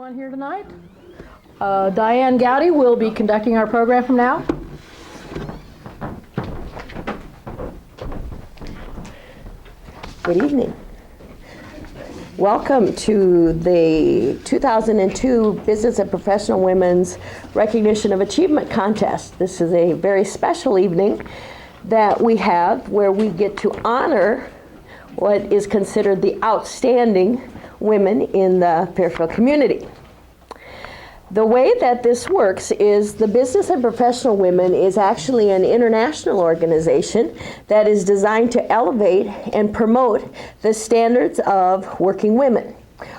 everyone here tonight. Diane Gowdy will be conducting our program from now. Good evening. Welcome to the 2002 Business and Professional Women's Recognition of Achievement Contest. This is a very special evening that we have where we get to honor what is considered the outstanding women in the Fairfield community. The way that this works is the Business and Professional Women is actually an international organization that is designed to elevate and promote the standards of working women.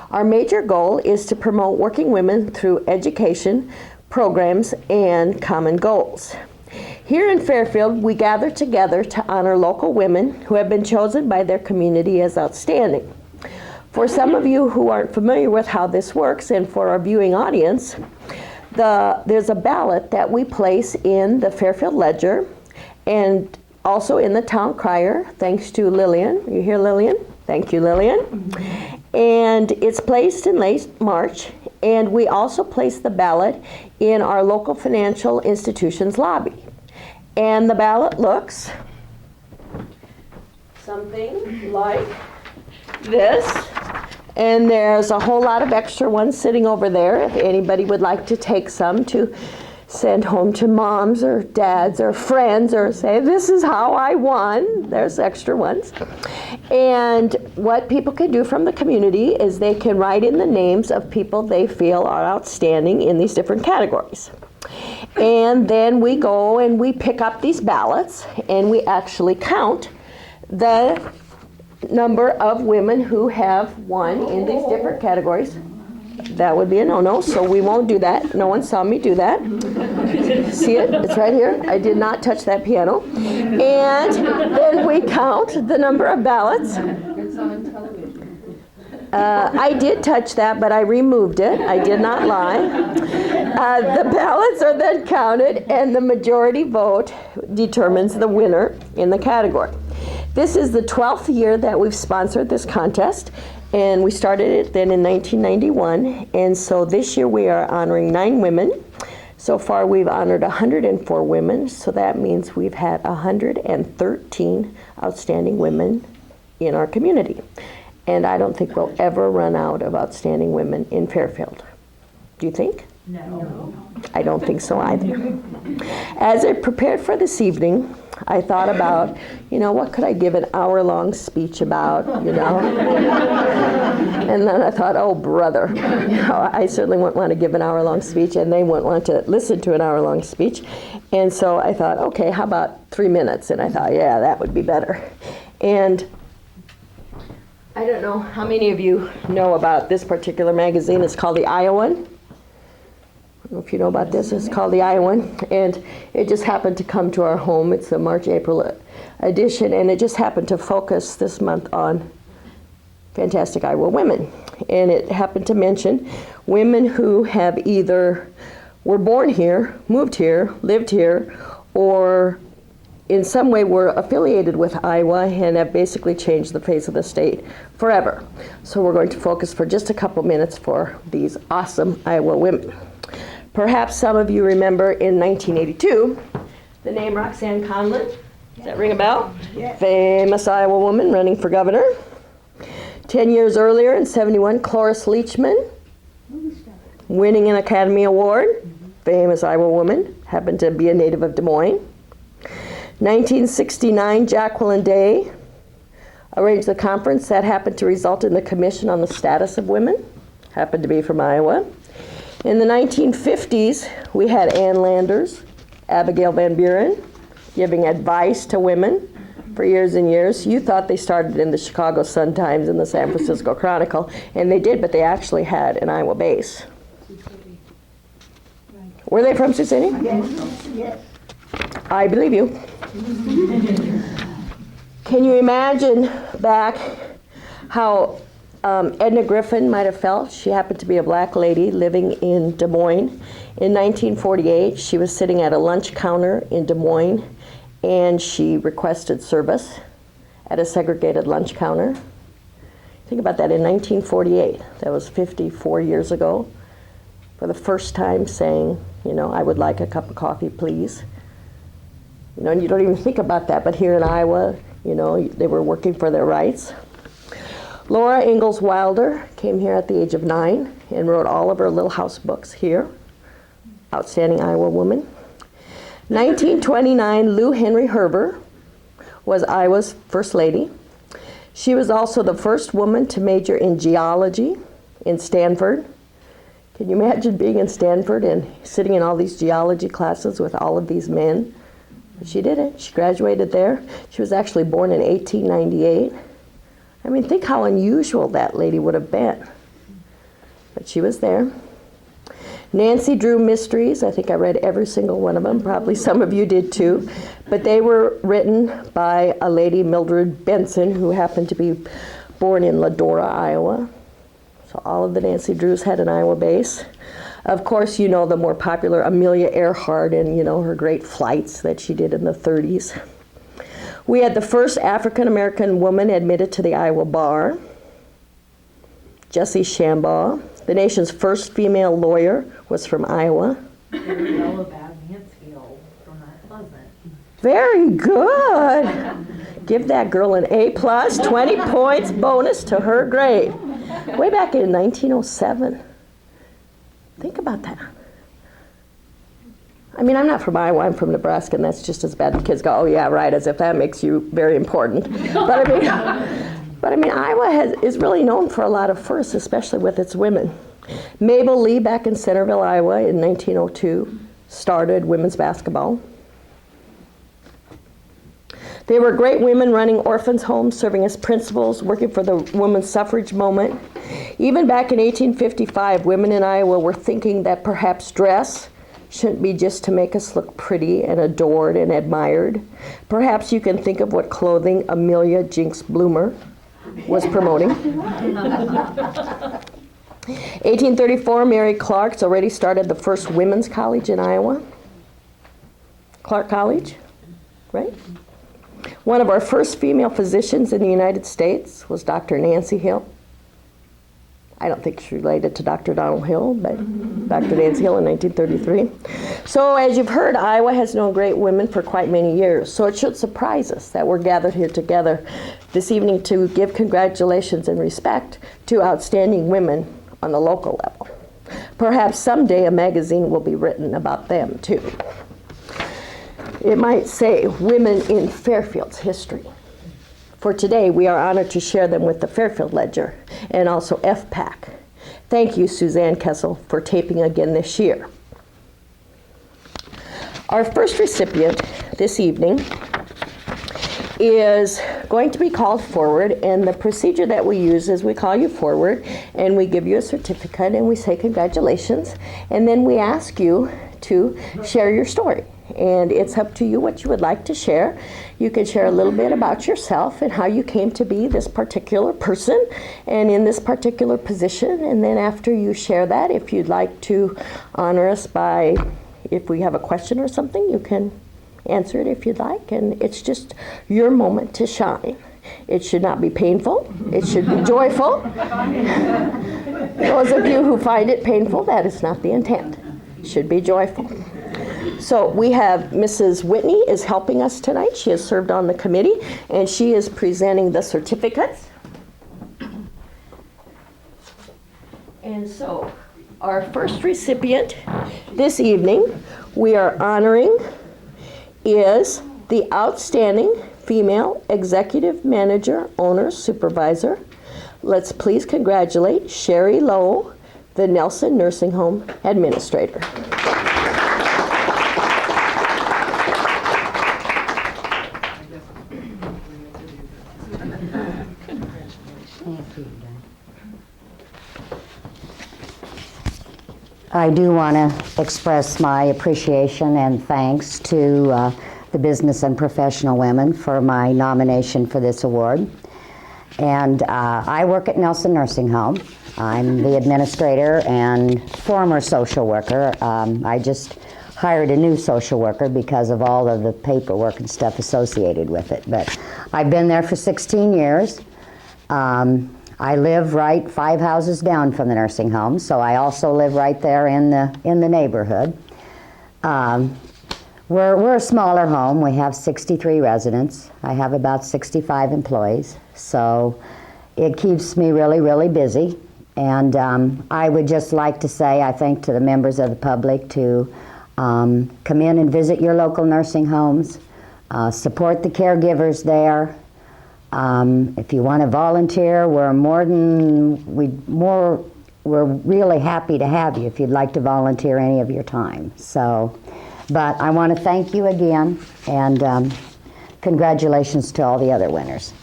Our major goal is to promote working women through education, programs, and common goals. Here in Fairfield, we gather together to honor local women who have been chosen by their community as outstanding. For some of you who aren't familiar with how this works, and for our viewing audience, there's a ballot that we place in the Fairfield Ledger and also in the town crier, thanks to Lillian. You hear Lillian? Thank you, Lillian. And it's placed in late March, and we also place the ballot in our local financial institution's lobby. And the ballot looks something like this, and there's a whole lot of extra ones sitting over there if anybody would like to take some to send home to moms or dads or friends or say, this is how I won. There's extra ones. And what people can do from the community is they can write in the names of people they feel are outstanding in these different categories. And then we go and we pick up these ballots and we actually count the number of women who have won in these different categories. That would be a no-no, so we won't do that. No one saw me do that. See it? It's right here. I did not touch that piano. And then we count the number of ballots. It's on television. I did touch that, but I removed it. I did not lie. The ballots are then counted, and the majority vote determines the winner in the category. This is the 12th year that we've sponsored this contest, and we started it then in 1991, and so this year we are honoring 9 women. So far we've honored 104 women, so that means we've had 113 outstanding women in our community. And I don't think we'll ever run out of outstanding women in Fairfield. Do you think? No. I don't think so either. As I prepared for this evening, I thought about, what could I give an hour-long speech about, And then I thought, oh, brother, I certainly wouldn't want to give an hour-long speech, and they wouldn't want to listen to an hour-long speech. And so I thought, okay, how about 3 minutes? And I thought, yeah, that would be better. And I don't know how many of you know about this particular magazine. It's called the Iowan. I don't know if you know about this. It's called the Iowan, and it just happened to come to our home. It's a March-April edition, and it just happened to focus this month on fantastic Iowa women. And it happened to mention women who have either were born here, moved here, lived here, or in some way were affiliated with Iowa and have basically changed the face of the state forever. So we're going to focus for just a couple minutes for these awesome Iowa women. Perhaps some of you remember in 1982, the name Roxanne Conlon. Does that ring a bell? Yes. Famous Iowa woman running for governor. 10 years earlier in 71, Cloris Leachman, winning an Academy Award. Famous Iowa woman, happened to be a native of Des Moines. 1969, Jacqueline Day arranged the conference that happened to result in the Commission on the Status of Women, happened to be from Iowa. In the 1950s, we had Ann Landers, Abigail Van Buren, giving advice to women for years and years. You thought they started in the Chicago Sun-Times and the San Francisco Chronicle, and they did, but they actually had an Iowa base. Were they from Sioux City? Yes. I believe you. Can you imagine back how Edna Griffin might have felt? She happened to be a black lady living in Des Moines. In 1948, she was sitting at a lunch counter in Des Moines, and she requested service at a segregated lunch counter. Think about that, in 1948. That was 54 years ago. for the first time saying, I would like a cup of coffee, please. And you don't even think about that, but here in Iowa, they were working for their rights. Laura Ingalls Wilder came here at the age of 9 and wrote all of her Little House books here. Outstanding Iowa woman. 1929, Lou Henry Hoover was Iowa's first lady. She was also the first woman to major in geology in Stanford. Can you imagine being in Stanford and sitting in all these geology classes with all of these men? But she did it. She graduated there. She was actually born in 1898. I mean, think how unusual that lady would have been. But she was there. Nancy Drew Mysteries, I think I read every single one of them. Probably some of you did too. But they were written by a lady, Mildred Benson, who happened to be born in Ladora, Iowa. So all of the Nancy Drews had an Iowa base. Of course, the more popular Amelia Earhart and, her great flights that she did in the 30s. We had the first African-American woman admitted to the Iowa bar, Jessie Shambaugh. The nation's first female lawyer was from Iowa. Bella Bad Mansfield from that Pleasant. Very good. Give that girl an A+, 20 points bonus to her grade. Way back in 1907. Think about that. I mean, I'm not from Iowa, I'm from Nebraska, and that's just as bad. The kids go, oh yeah, right, as if that makes you very important. But I mean, Iowa is really known for a lot of firsts, especially with its women. Mabel Lee, back in Centerville, Iowa, in 1902, started women's basketball. They were great women running orphans' homes, serving as principals, working for the women's suffrage movement. Even back in 1855, women in Iowa were thinking that perhaps dress shouldn't be just to make us look pretty and adored and admired. Perhaps you can think of what clothing Amelia Jinks Bloomer was promoting. 1834, Mary Clark's already started the first women's college in Iowa. Clark College, right? One of our first female physicians in the United States was Dr. Nancy Hill. I don't think she's related to Dr. Donald Hill, but Dr. Nancy Hill in 1933. So as you've heard, Iowa has known great women for quite many years. So it should surprise us that we're gathered here together this evening to give congratulations and respect to outstanding women on the local level. Perhaps someday a magazine will be written about them too. It might say Women in Fairfield's History. For today, we are honored to share them with the Fairfield Ledger and also FPAC. Thank you, Suzanne Kessel, for taping again this year. Our first recipient this evening is going to be called forward, and the procedure that we use is we call you forward and we give you a certificate and we say congratulations, and then we ask you to share your story. And it's up to you what you would like to share. You can share a little bit about yourself and how you came to be this particular person and in this particular position. And then after you share that, if you'd like to honor us by, if we have a question or something, you can answer it if you'd like. And it's just your moment to shine. It should not be painful. It should be joyful. Those of you who find it painful, that is not the intent. It should be joyful. So we have Mrs. Whitney is helping us tonight. She has served on the committee, and she is presenting the certificates. And so our first recipient this evening we are honoring is the Outstanding Female Executive Manager, Owner, Supervisor. Let's please congratulate Sheri Lowe, the Nelson Nursing Home Administrator. I do want to express my appreciation and thanks to the Business and Professional Women for my nomination for this award. And I work at Nelson Nursing Home. I'm the administrator and former social worker. I just hired a new social worker because of all of the paperwork and stuff associated with it. But I've been there for 16 years. I live right 5 houses down from the nursing home, so I also live right there in the neighborhood. We're a smaller home. We have 63 residents. I have about 65 employees, so it keeps me really, really busy. And I would just like to say, I think, to the members of the public to come in and visit your local nursing homes, support the caregivers there. If you want to volunteer, we're really happy to have you if you'd like to volunteer any of your time. So, but I want to thank you again, and congratulations to all the other winners.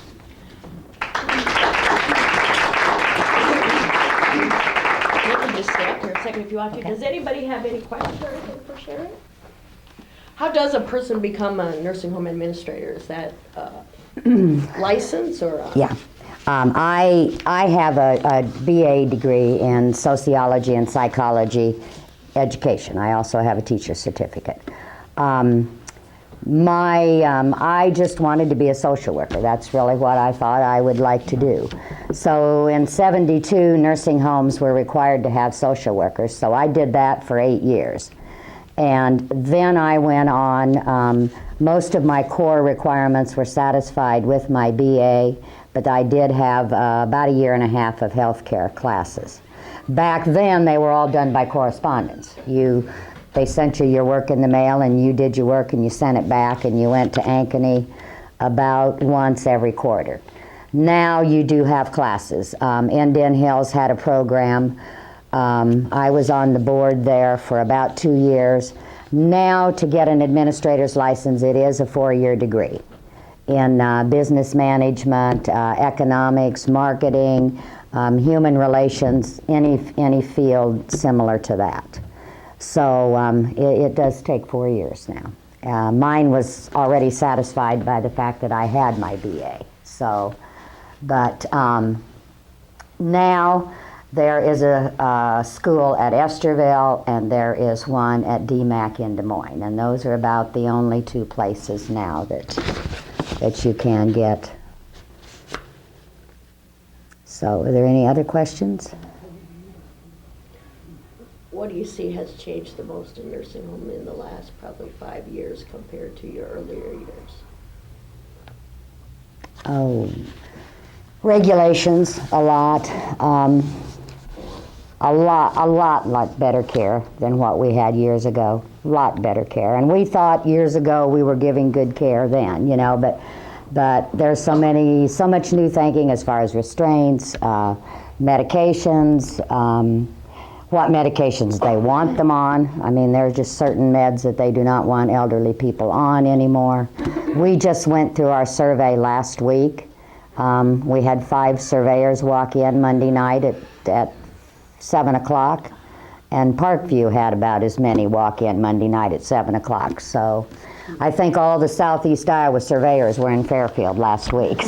Just stay up here a second if you want to. Does anybody have any questions or anything for Sheri? How does a person become a nursing home administrator? Is that license or? Yeah. I have a BA degree in sociology and psychology education. I also have a teacher's certificate. I just wanted to be a social worker. That's really what I thought I would like to do. So in 72, nursing homes were required to have social workers, so I did that for 8 years. And then I went on, most of my core requirements were satisfied with my BA, but I did have about 1.5 years of healthcare classes. Back then, they were all done by correspondence. They sent you your work in the mail, and you did your work, and you sent it back, and you went to Ankeny about once every quarter. Now you do have classes. Indian Hills had a program. I was on the board there for about 2 years. Now, to get an administrator's license, it is a 4-year degree in business management, economics, marketing, human relations, any field similar to that. So it does take 4 years now. Mine was already satisfied by the fact that I had my BA. So, but now there is a school at Esterville, and there is one at DMAC in Des Moines, and those are about the only 2 places now that you can get. So, are there any other questions? What do you see has changed the most in nursing home in the last probably 5 years compared to your earlier years? Oh, regulations, a lot better care than what we had years ago. A lot better care, and we thought years ago we were giving good care then, you know. But there's so much new thinking as far as restraints, medications. What medications they want them on. I mean, there are just certain meds that they do not want elderly people on anymore. We just went through our survey last week. We had 5 surveyors walk in Monday night at 7 o'clock, and Parkview had about as many walk in Monday night at 7 o'clock. So I think all the Southeast Iowa surveyors were in Fairfield last week.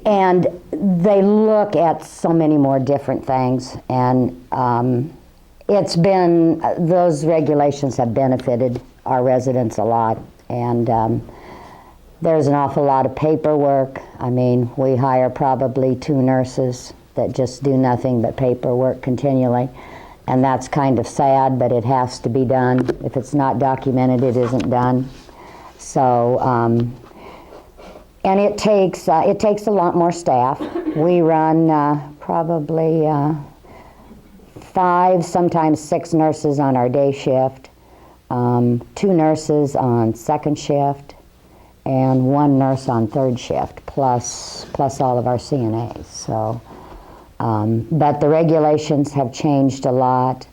And they look at so many more different things, and those regulations have benefited our residents a lot, and there's an awful lot of paperwork. I mean, we hire probably 2 nurses that just do nothing but paperwork continually, and that's kind of sad, but it has to be done. If it's not documented, it isn't done. So, and it takes a lot more staff. We run probably 5, sometimes 6 nurses on our day shift, 2 nurses on second shift, and 1 nurse on third shift, plus all of our CNAs. So, but the regulations have changed a lot.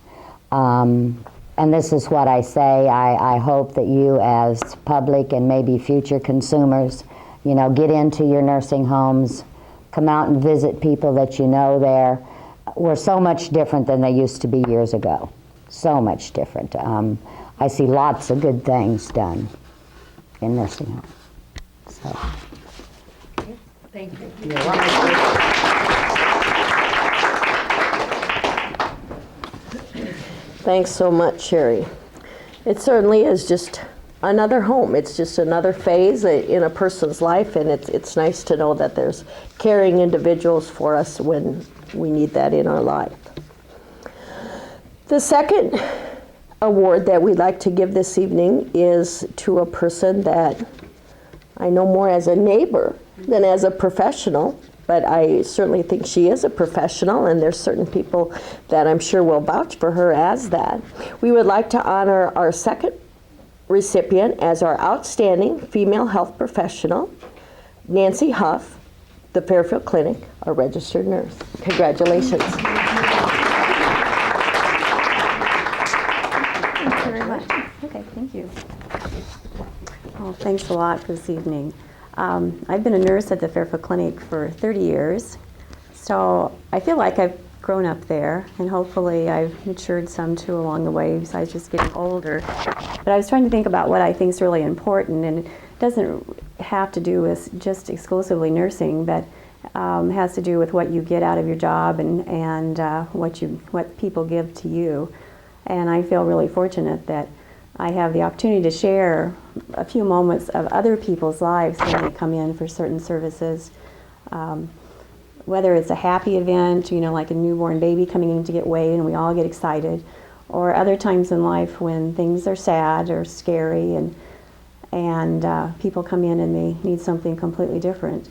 And this is what I say. I hope that you, as public and maybe future consumers, you know, get into your nursing homes, come out and visit people that you know there. We're so much different than they used to be years ago. So much different. I see lots of good things done in nursing homes. So. Thank you. You're welcome. Thanks so much, Sheri. It certainly is just another home. It's just another phase in a person's life, and it's nice to know that there's caring individuals for us when we need that in our life. The second award that we'd like to give this evening is to a person that I know more as a neighbor than as a professional, but I certainly think she is a professional, and there's certain people that I'm sure will vouch for her as that. We would like to honor our second recipient as our outstanding female health professional, Nancy Huff, the Fairfield Clinic, a registered nurse. Congratulations. Thank you very much. Okay, thank you. Oh, thanks a lot for this evening. I've been a nurse at the Fairfield Clinic for 30 years, so I feel like I've grown up there, and hopefully I've matured some too along the way besides just getting older. But I was trying to think about what I think is really important, and it doesn't have to do with just exclusively nursing, but has to do with what you get out of your job and what people give to you. And I feel really fortunate that I have the opportunity to share a few moments of other people's lives when they come in for certain services. Whether it's a happy event, like a newborn baby coming in to get weighed and we all get excited, or other times in life when things are sad or scary and people come in and they need something completely different.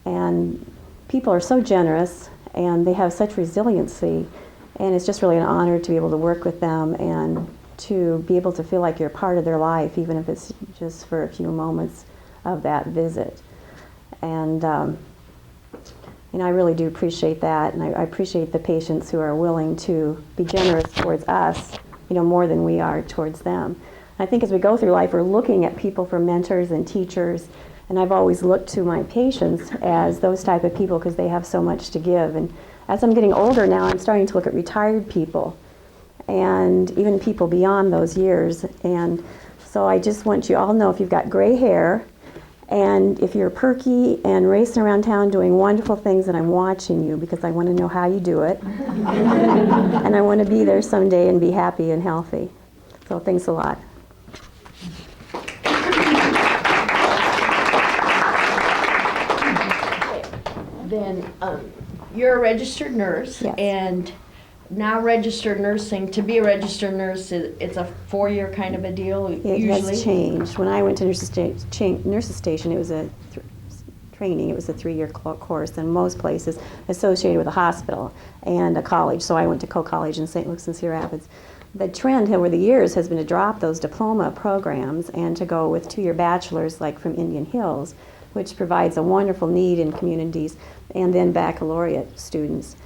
And people are so generous and they have such resiliency, and it's just really an honor to be able to work with them and to be able to feel like you're part of their life, even if it's just for a few moments of that visit. And I really do appreciate that, and I appreciate the patients who are willing to be generous towards us, more than we are towards them. I think as we go through life, we're looking at people for mentors and teachers, and I've always looked to my patients as those type of people because they have so much to give. And as I'm getting older now, I'm starting to look at retired people and even people beyond those years. And so I just want you all to know, if you've got gray hair and if you're perky and racing around town doing wonderful things, and I'm watching you because I want to know how you do it. And I want to be there someday and be happy and healthy. So thanks a lot. Then you're a registered nurse, Yes. and now registered nursing, to be a registered nurse, it's a 4-year kind of a deal It usually? has changed. When I went to nurses station, it was a training. It was a 3-year course, and most places associated with a hospital and a college. So I went to Co-College in St. Luke's and Cedar Rapids. The trend over the years has been to drop those diploma programs and to go with 2-year bachelors like from Indian Hills, which provides a wonderful need in communities, and then baccalaureate students.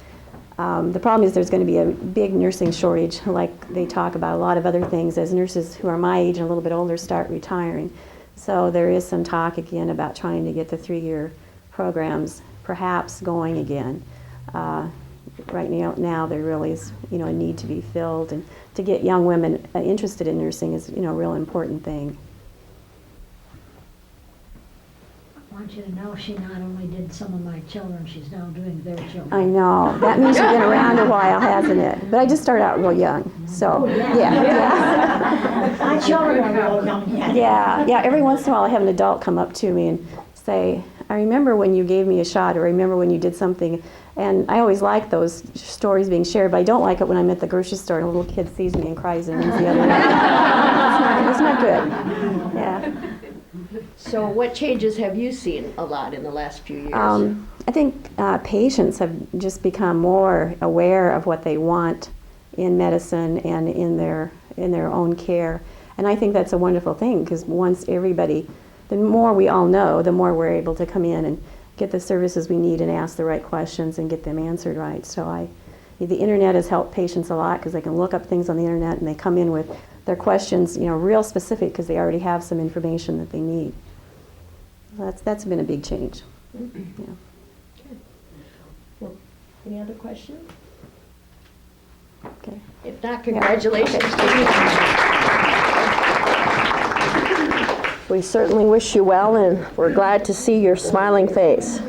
The problem is there's going to be a big nursing shortage, like they talk about a lot of other things, as nurses who are my age and a little bit older start retiring. So there is some talk again about trying to get the 3-year programs perhaps going again. Right now there really is a need to be filled, and to get young women interested in nursing is a real important thing. I want you to know she not only did some of my children, she's now doing their children. I know. That means you've been around a while, hasn't it? But I just started out real young, so yeah. My children are real young yet. Yeah. Every once in a while I have an adult come up to me and say, I remember when you gave me a shot, or I remember when you did something. And I always like those stories being shared, but I don't like it when I'm at the grocery store and a little kid sees me and cries and runs the other way. It's not good. Yeah. So what changes have you seen a lot in the last few years? I think patients have just become more aware of what they want in medicine and in their own care. And I think that's a wonderful thing, because once everybody, the more we all know, the more we're able to come in and get the services we need and ask the right questions and get them answered right. So the internet has helped patients a lot, because they can look up things on the internet and they come in with their questions, real specific, because they already have some information that they need. That's been a big change. Yeah. Good. Well, any other questions? Okay. If not, congratulations. We certainly wish you well, and we're glad to see your smiling face.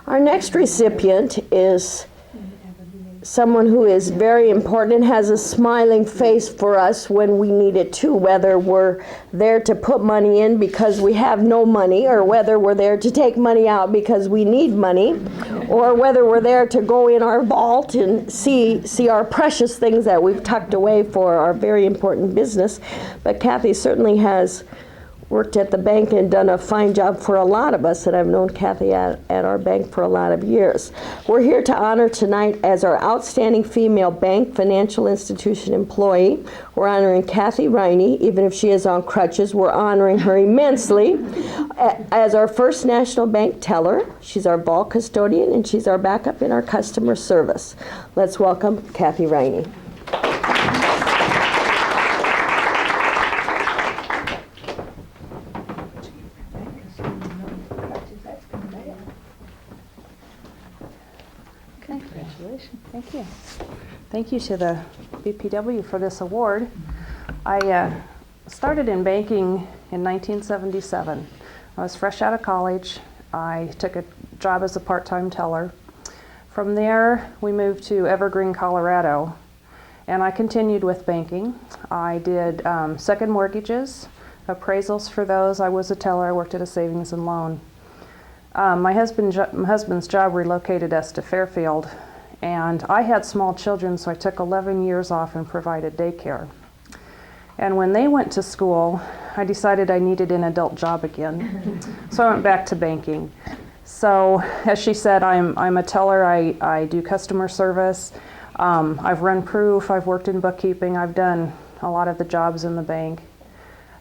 Our next recipient is someone who is very important and has a smiling face for us when we need it too, whether we're there to put money in because we have no money, or whether we're there to take money out because we need money, or whether we're there to go in our vault and see our precious things that we've tucked away for our very important business. But Kathy certainly has worked at the bank and done a fine job for a lot of us, and I've known Kathy at our bank for a lot of years. We're here to honor tonight as our outstanding female bank financial institution employee. We're honoring Kathy Riney. Even if she is on crutches, we're honoring her immensely. As our first national bank teller, she's our vault custodian, and she's our backup in our customer service. Let's welcome Kathy Riney. Thank you. Thank you to the BPW for this award. I started in banking in 1977. I was fresh out of college. I took a job as a part-time teller. From there, we moved to Evergreen, Colorado, and I continued with banking. I did second mortgages, appraisals for those. I was a teller. I worked at a savings and loan. My husband's job relocated us to Fairfield, and I had small children, so I took 11 years off and provided daycare. And when they went to school, I decided I needed an adult job again. So I went back to banking. So as she said, I'm a teller. I do customer service. I've run proof. I've worked in bookkeeping. I've done a lot of the jobs in the bank.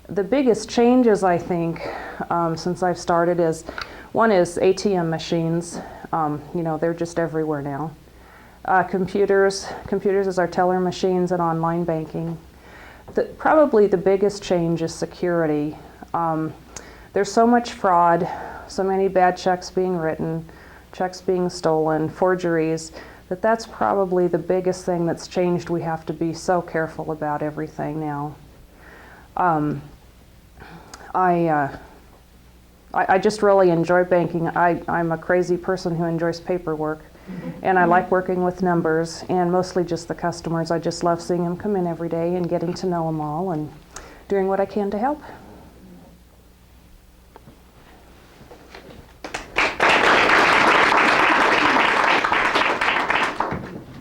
The biggest changes, I think, since I've started is, one is ATM machines. They're just everywhere now. Computers as our teller machines, and online banking. Probably the biggest change is security. There's so much fraud, so many bad checks being written, checks being stolen, forgeries, that's probably the biggest thing that's changed. We have to be so careful about everything now. I just really enjoy banking. I'm a crazy person who enjoys paperwork. And I like working with numbers, and mostly just the customers. I just love seeing them come in every day and getting to know them all and doing what I can to help.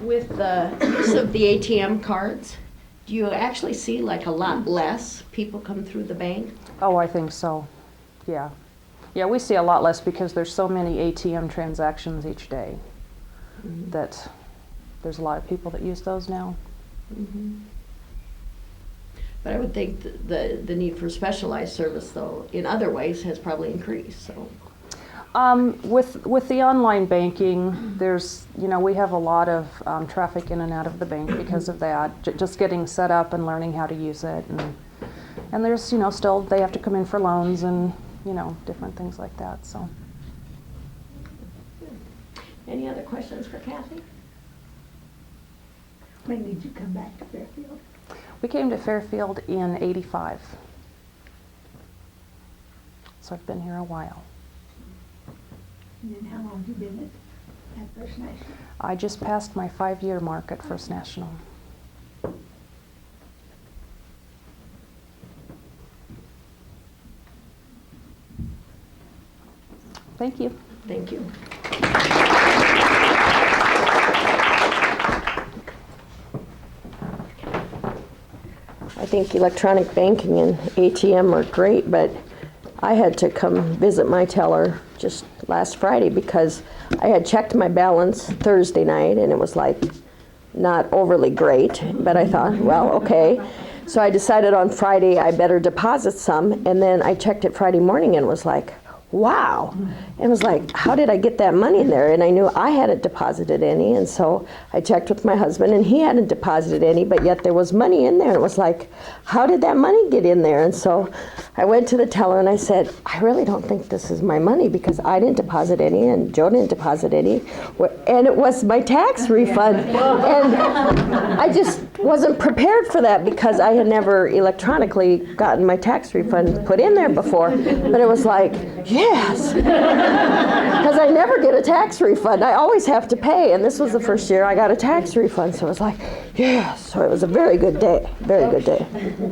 With the use of the ATM cards, do you actually see like a lot less people come through the bank? Oh, I think so. Yeah. Yeah, we see a lot less because there's so many ATM transactions each day. That there's a lot of people that use those now. But I would think the need for specialized service, though, in other ways has probably increased. So, with the online banking, there's we have a lot of traffic in and out of the bank because of that. Just getting set up and learning how to use it, and there's still they have to come in for loans and different things like that. So. Any other questions for Kathy? When did you come back to Fairfield? We came to Fairfield in '85. So I've been here a while. And then how long have you been at First National? I just passed my 5-year mark at First National. Thank you. Thank you. I think electronic banking and ATM are great, but I had to come visit my teller just last Friday because I had checked my balance Thursday night and it was like not overly great, but I thought, well, okay. So I decided on Friday I better deposit some, and then I checked it Friday morning and was like, wow. It was like, how did I get that money in there? And I knew I hadn't deposited any, and so I checked with my husband, and he hadn't deposited any, but yet there was money in there. And it was like, how did that money get in there? And so I went to the teller and I said, I really don't think this is my money because I didn't deposit any, and Joe didn't deposit any, and it was my tax refund. And I just wasn't prepared for that because I had never electronically gotten my tax refund put in there before. But it was like, yeah. yes. Because I never get a tax refund. I always have to pay, and this was the first year I got a tax refund, so it was like, yes. So it was a very good day, very good day.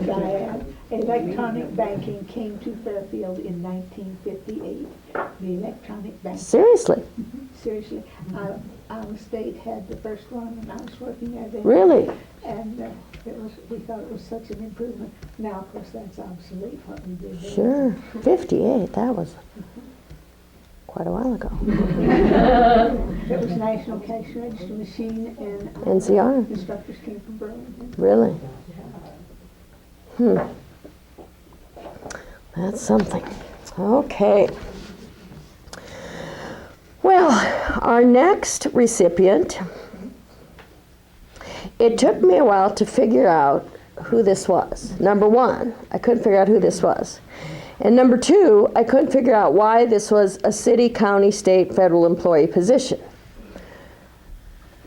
Diane, electronic banking came to Fairfield in 1958. The electronic banking. Seriously? Seriously. Iowa State had the first one, and I was working there then. Really? And we thought it was such an improvement. Now, of course, that's obsolete, what we did there. Sure. 58, that was quite a while ago. It was National Cash Register Machine, and NCR. instructors came from Burlington. Really? That's something. Okay. Well, our next recipient, it took me a while to figure out who this was. Number one, I couldn't figure out who this was. And number two, I couldn't figure out why this was a city, county, state, federal employee position.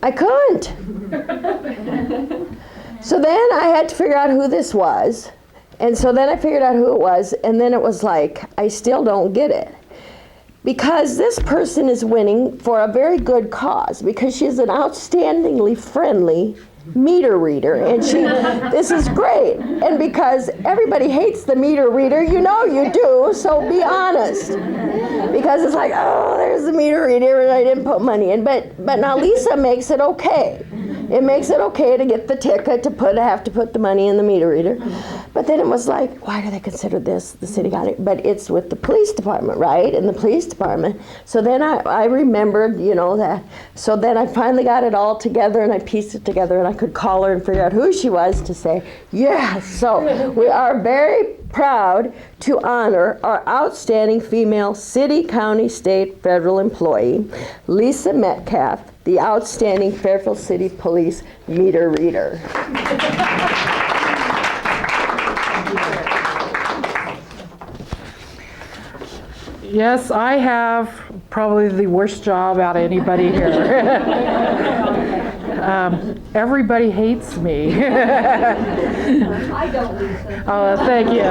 I couldn't. So then I had to figure out who this was. And so then I figured out who it was, and then it was like, I still don't get it. Because this person is winning for a very good cause, because she's an outstandingly friendly meter reader, and this is great. And because everybody hates the meter reader, you know you do, so be honest. Because it's like, oh, there's the meter reader, and I didn't put money in. But now Lisa makes it okay. It makes it okay to get the ticket, have to put the money in the meter reader. But then it was like, why do they consider this the city got it? But it's with the police department, right? In the police department. So then I remembered, that. So then I finally got it all together, and I pieced it together, and I could call her and figure out who she was to say, yes. So we are very proud to honor our outstanding female city, county, state, federal employee, Lisa Metcalf, the outstanding Fairfield City Police meter reader. Yes, I have probably the worst job out of anybody here. Everybody hates me. I don't, Lisa. Oh, thank you.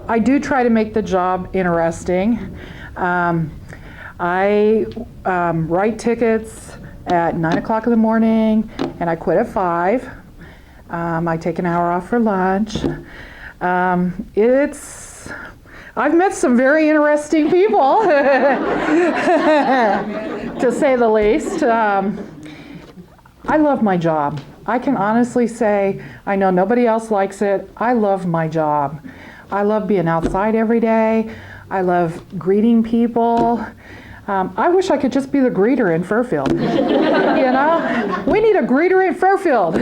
I do try to make the job interesting. I write tickets at 9 o'clock in the morning, and I quit at 5. I take an hour off for lunch. I've met some very interesting people, to say the least. I love my job. I can honestly say, I know nobody else likes it. I love my job. I love being outside every day. I love greeting people. I wish I could just be the greeter in Fairfield. We need a greeter in Fairfield.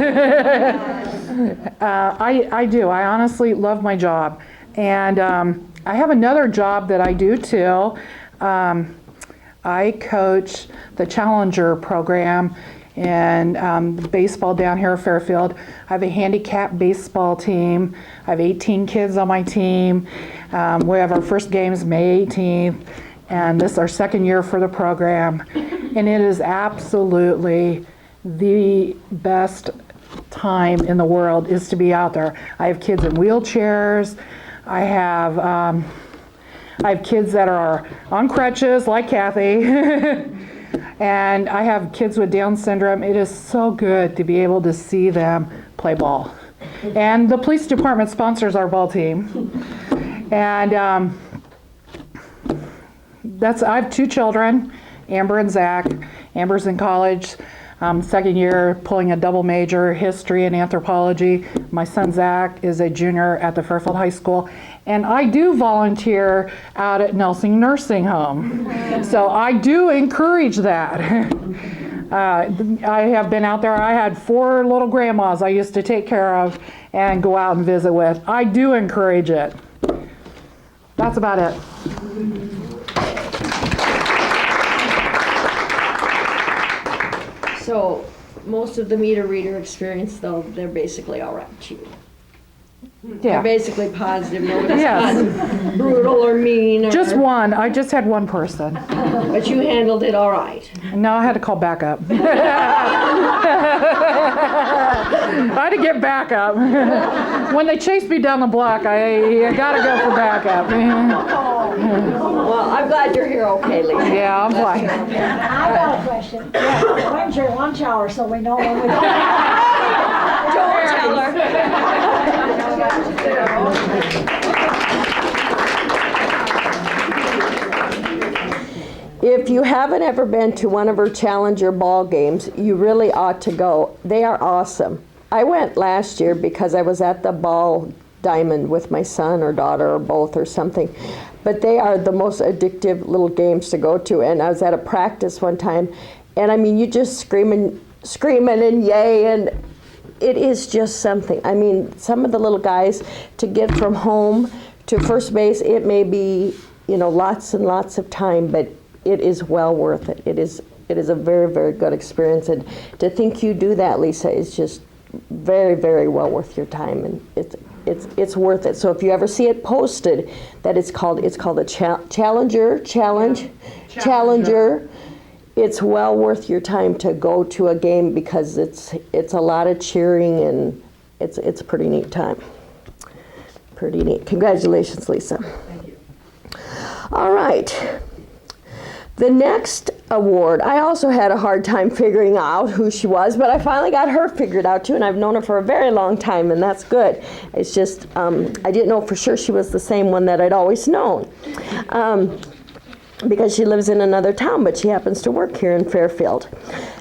I do. I honestly love my job. And I have another job that I do too. I coach the Challenger program in baseball down here at Fairfield. I have a handicapped baseball team. I have 18 kids on my team. We have our first games May 18th, and this is our second year for the program. And it is absolutely the best time in the world is to be out there. I have kids in wheelchairs. I have kids that are on crutches like Kathy. And I have kids with Down syndrome. It is so good to be able to see them play ball. And the police department sponsors our ball team. And I have 2 children, Amber and Zach. Amber's in college, second year, pulling a double major, history and anthropology. My son Zach is a junior at the Fairfield High School. And I do volunteer out at Nelson Nursing Home. So I do encourage that. I have been out there. I had 4 little grandmas I used to take care of and go out and visit with. I do encourage it. That's about it. So most of the meter reader experience, though, they're basically all right to you. You're Yeah. basically positive. Nobody's Yes. not brutal or mean. Or, Just one. I just had one person. But you handled it all right. And now I had to call backup. I had to get backup. When they chased me down the block, I got to go for backup. Well, I'm glad you're here okay, Lisa. Yeah, I'm fine. I got a question. When's your lunch hour so we know when we go? Don't tell her. If you haven't ever been to one of her Challenger ball games, you really ought to go. They are awesome. I went last year because I was at the ball diamond with my son or daughter or both or something. But they are the most addictive little games to go to. And I was at a practice one time, and I mean, you just screaming and yay, and it is just something. I mean, some of the little guys, to get from home to first base, it may be, lots and lots of time, but it is well worth it. It is a very, very good experience. And to think you do that, Lisa, is just very, very well worth your time, and it's worth it. So if you ever see it posted that it's called a Challenger. It's well worth your time to go to a game because it's a lot of cheering, and it's a pretty neat time. Pretty neat. Congratulations, Lisa. Thank you. All right. The next award, I also had a hard time figuring out who she was, but I finally got her figured out too, and I've known her for a very long time, and that's good. It's just, I didn't know for sure she was the same one that I'd always known. Because she lives in another town, but she happens to work here in Fairfield.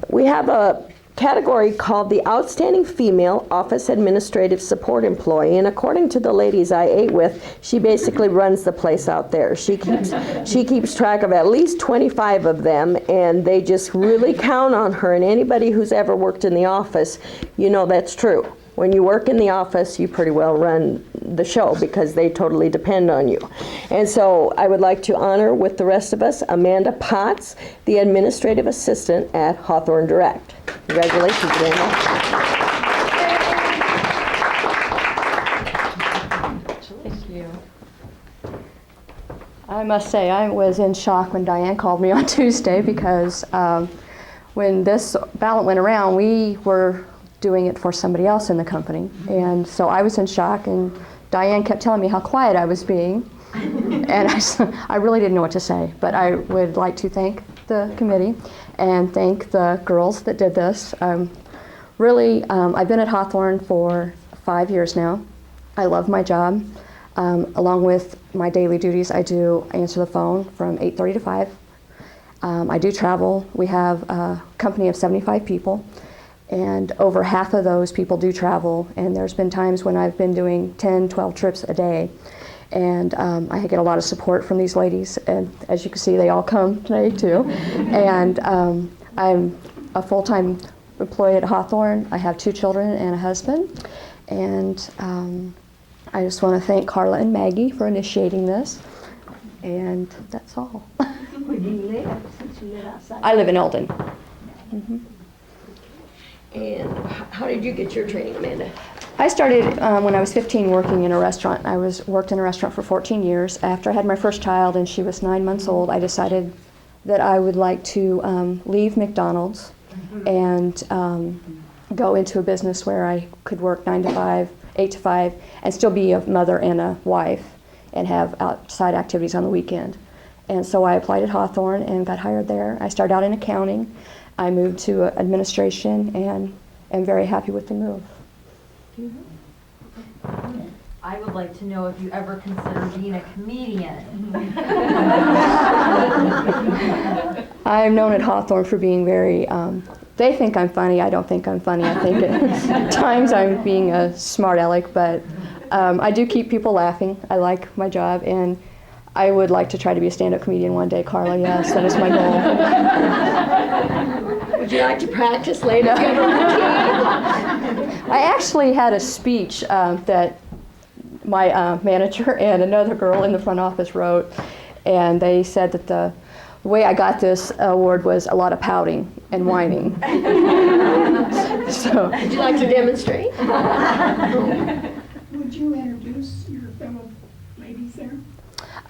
We have a category called the Outstanding Female Office Administrative Support Employee, and according to the ladies I ate with, she basically runs the place out there. She keeps track of at least 25 of them, and they just really count on her, and anybody who's ever worked in the office, that's true. When you work in the office, you pretty well run the show because they totally depend on you. And so I would like to honor with the rest of us Amanda Potts, the administrative assistant at Hawthorne Direct. Congratulations, Amanda. Thank you. I must say I was in shock when Diane called me on Tuesday because when this ballot went around, we were doing it for somebody else in the company. And so I was in shock, and Diane kept telling me how quiet I was being. And I really didn't know what to say. But I would like to thank the committee and thank the girls that did this. Really, I've been at Hawthorne for 5 years now. I love my job. Along with my daily duties, I do answer the phone from 8:30 to 5. I do travel. We have a company of 75 people. And over half of those people do travel, and there's been times when I've been doing 10, 12 trips a day. And I get a lot of support from these ladies, and as you can see, they all come today too. And I'm a full-time employee at Hawthorne. I have 2 children and a husband. And I just want to thank Carla and Maggie for initiating this. And that's all. Where do you live, since you live outside? I live in Eldon. Mm-hmm. And how did you get your training, Amanda? I started when I was 15 working in a restaurant. I worked in a restaurant for 14 years. After I had my first child and she was 9 months old, I decided that I would like to leave McDonald's and go into a business where I could work 9 to 5, 8 to 5, and still be a mother and a wife and have outside activities on the weekend. And so I applied at Hawthorne and got hired there. I started out in accounting. I moved to administration and am very happy with the move. I would like to know if you ever consider being a comedian. I'm known at Hawthorne for being very, they think I'm funny. I don't think I'm funny. I think at times I'm being a smart aleck, but I do keep people laughing. I like my job, and I would like to try to be a stand-up comedian one day, Carla. Yes, that is my goal. Would you like to practice later? I actually had a speech that my manager and another girl in the front office wrote, and they said that the way I got this award was a lot of pouting and whining. So, would you like to demonstrate? Would you introduce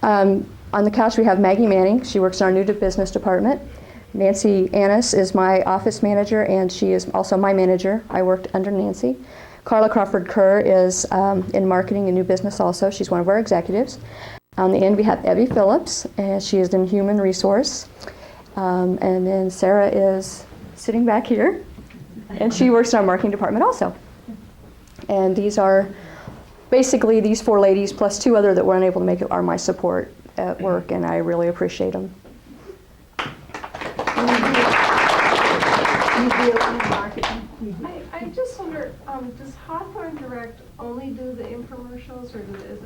On the couch we have Maggie Manning. She works in our new business department. Nancy Annis is my office manager, and she is also my manager. I worked under Nancy. Carla Crawford Kerr is in marketing and new business also. She's one of our executives. On the end we have Evie Phillips, and she is in human resource. And then Sarah is sitting back here, and she works in our marketing department also. And these are basically these 4 ladies plus 2 other that were unable to make it are my support at work, and I really appreciate them. I just wonder, does Hawthorne Direct only do the infomercials, or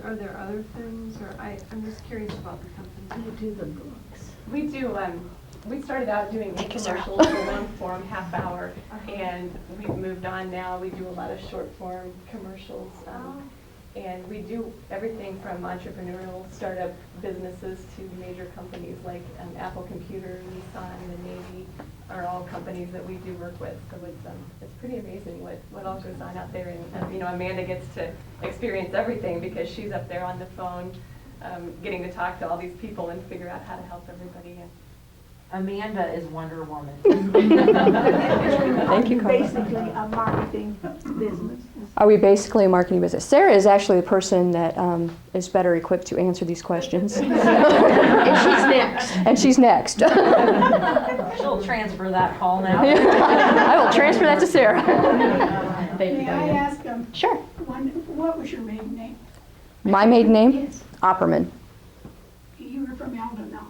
are there other things? Or I'm just curious about the company. You do the books. We do. We started out doing infomercials for long form, half hour, and we've moved on now. We do a lot of short form commercials. And we do everything from entrepreneurial startup businesses to major companies like Apple Computer, Nissan, and Navy are all companies that we do work with. So it's pretty amazing what all goes on out there. And you know, Amanda gets to experience everything because she's up there on the phone, getting to talk to all these people and figure out how to help everybody. Amanda is Wonder Woman. Thank you, Carla. Basically a marketing business. Are we basically a marketing business? Sarah is actually the person that is better equipped to answer these questions. And she's next. And she's next. She'll transfer that call now. I will transfer that to Sarah. Thank you, May I Diane. ask Sure. what was your maiden name? My maiden name? Yes. Opperman. You were from Eldon, now.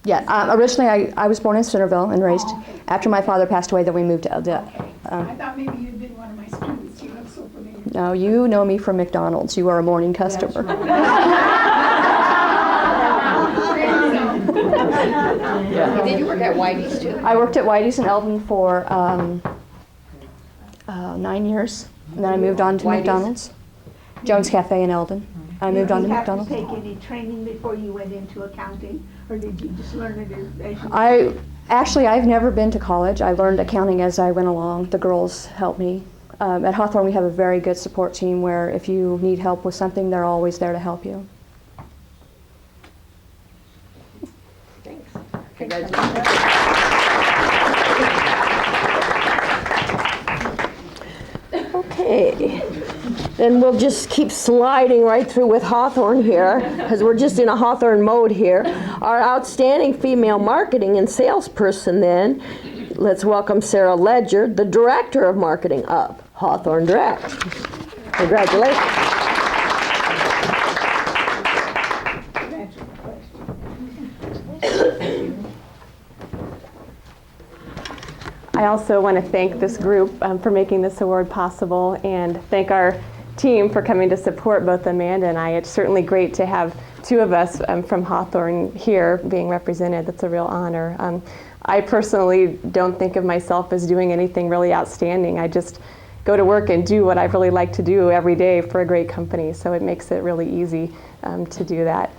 Yeah, originally I was born in Centerville and raised. Oh, okay. After my father passed away, then we moved to Okay. I thought maybe you'd been one of my students. You look so familiar. No, you know me from McDonald's. You are a morning customer. Did you work at Whitey's too? I worked at Whitey's in Eldon for 9 years, and then I moved on to Whitey's? McDonald's. Jones Cafe in Eldon. I moved on to Did McDonald's. you have to take any training before you went into accounting, or did you just learn it as you I've never been to college. I learned accounting as I went along. The girls helped me. At Hawthorne, we have a very good support team where if you need help with something, they're always there to help you. Thanks. Congratulations. Okay. Then we'll just keep sliding right through with Hawthorne here, because we're just in a Hawthorne mode here. Our outstanding female marketing and salesperson then, let's welcome Sarah Ledger, the Director of Marketing of Hawthorne Direct. Congratulations. I also want to thank this group for making this award possible, and thank our team for coming to support both Amanda and I. It's certainly great to have 2 of us from Hawthorne here being represented. That's a real honor. I personally don't think of myself as doing anything really outstanding. I just go to work and do what I really like to do every day for a great company, so it makes it really easy to do that.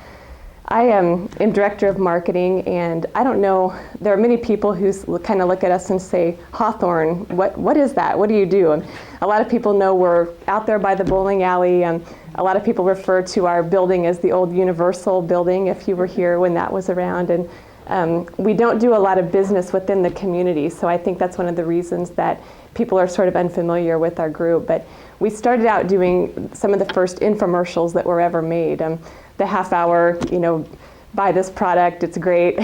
I am Director of Marketing, and I don't know, there are many people who kind of look at us and say, Hawthorne, what is that? What do you do? And a lot of people know we're out there by the bowling alley. A lot of people refer to our building as the old Universal building, if you were here when that was around. And we don't do a lot of business within the community, so I think that's one of the reasons that people are sort of unfamiliar with our group. But we started out doing some of the first infomercials that were ever made. The half hour, buy this product, it's great,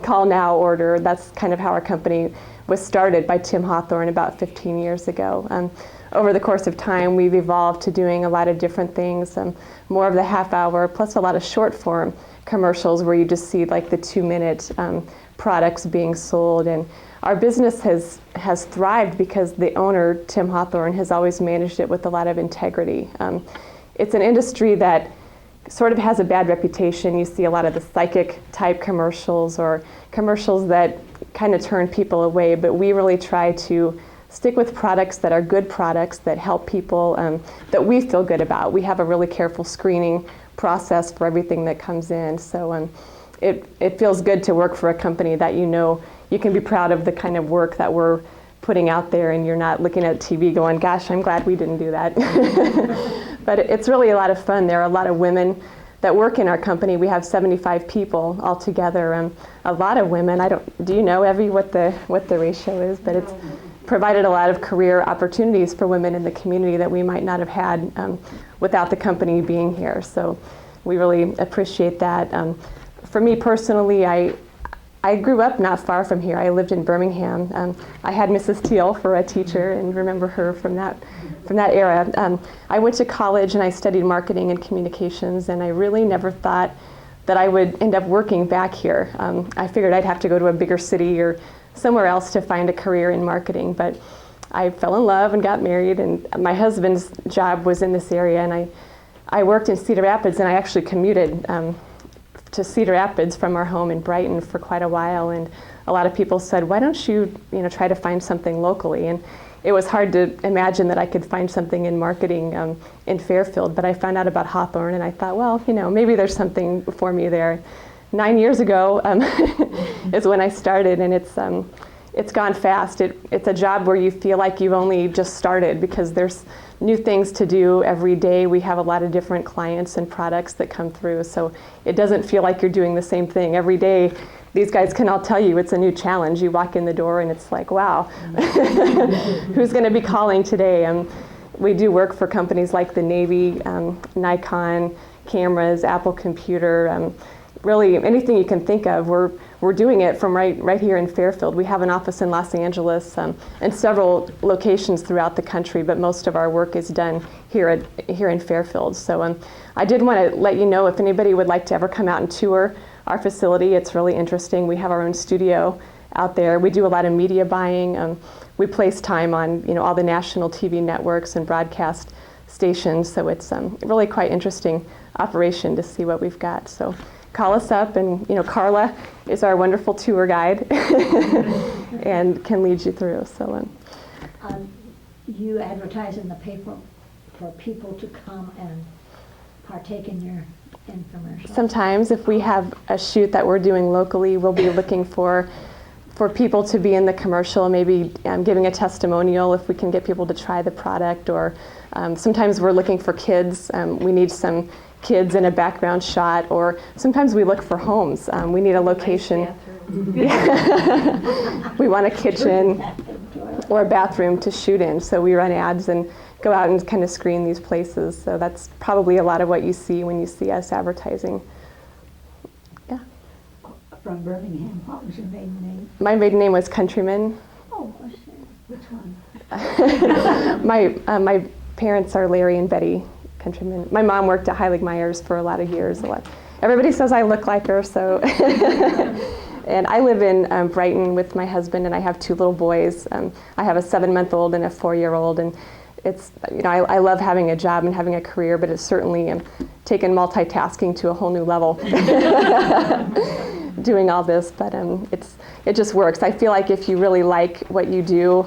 call now, order. That's kind of how our company was started by Tim Hawthorne about 15 years ago. Over the course of time, we've evolved to doing a lot of different things, more of the half hour, plus a lot of short form commercials where you just see like the 2-minute products being sold. And our business has thrived because the owner, Tim Hawthorne, has always managed it with a lot of integrity. It's an industry that sort of has a bad reputation. You see a lot of the psychic type commercials or commercials that kind of turn people away, but we really try to stick with products that are good products that help people, that we feel good about. We have a really careful screening process for everything that comes in. So it feels good to work for a company that you can be proud of the kind of work that we're putting out there, and you're not looking at TV going, gosh, I'm glad we didn't do that. But it's really a lot of fun. There are a lot of women that work in our company. We have 75 people altogether, a lot of women. Do you know, Evie, what the ratio is? But it's provided a lot of career opportunities for women in the community that we might not have had without the company being here. So we really appreciate that. For me personally, I grew up not far from here. I lived in Birmingham. I had Mrs. Teal for a teacher and remember her from that era. I went to college and I studied marketing and communications, and I really never thought that I would end up working back here. I figured I'd have to go to a bigger city or somewhere else to find a career in marketing, but I fell in love and got married, and my husband's job was in this area, and I worked in Cedar Rapids, and I actually commuted to Cedar Rapids from our home in Brighton for quite a while, and a lot of people said, why don't you try to find something locally? And it was hard to imagine that I could find something in marketing in Fairfield, but I found out about Hawthorne, and I thought, well, maybe there's something for me there. 9 years ago is when I started, and it's gone fast. It's a job where you feel like you've only just started because there's new things to do every day. We have a lot of different clients and products that come through, so it doesn't feel like you're doing the same thing every day. These guys can all tell you it's a new challenge. You walk in the door and it's like, wow, who's going to be calling today? We do work for companies like the Navy, Nikon, cameras, Apple Computer, really anything you can think of. We're doing it from right here in Fairfield. We have an office in Los Angeles and several locations throughout the country, but most of our work is done here in Fairfield. So I did want to let you know if anybody would like to ever come out and tour our facility. It's really interesting. We have our own studio out there. We do a lot of media buying. We place time on all the national TV networks and broadcast stations. So it's really quite interesting operation to see what we've got. So call us up, and Carla is our wonderful tour guide and can lead you through. So you advertise in the paper for people to come and partake in your infomercials? Sometimes if we have a shoot that we're doing locally, we'll be looking for people to be in the commercial, maybe giving a testimonial if we can get people to try the product, or sometimes we're looking for kids. We need some kids in a background shot, or sometimes we look for homes. We need a location. We want a kitchen or a bathroom to shoot in, so we run ads and go out and kind of screen these places. So that's probably a lot of what you see when you see us advertising. Yeah. From Birmingham, what was your maiden name? My maiden name was Countryman. Oh, which one? My parents are Larry and Betty Countryman. My mom worked at Heilig Myers for a lot of years. Everybody says I look like her, so. And I live in Brighton with my husband, and I have 2 little boys. I have a 7-month-old and a 4-year-old, and it's, I love having a job and having a career, but it's certainly taken multitasking to a whole new level. Doing all this, but it just works. I feel like if you really like what you do,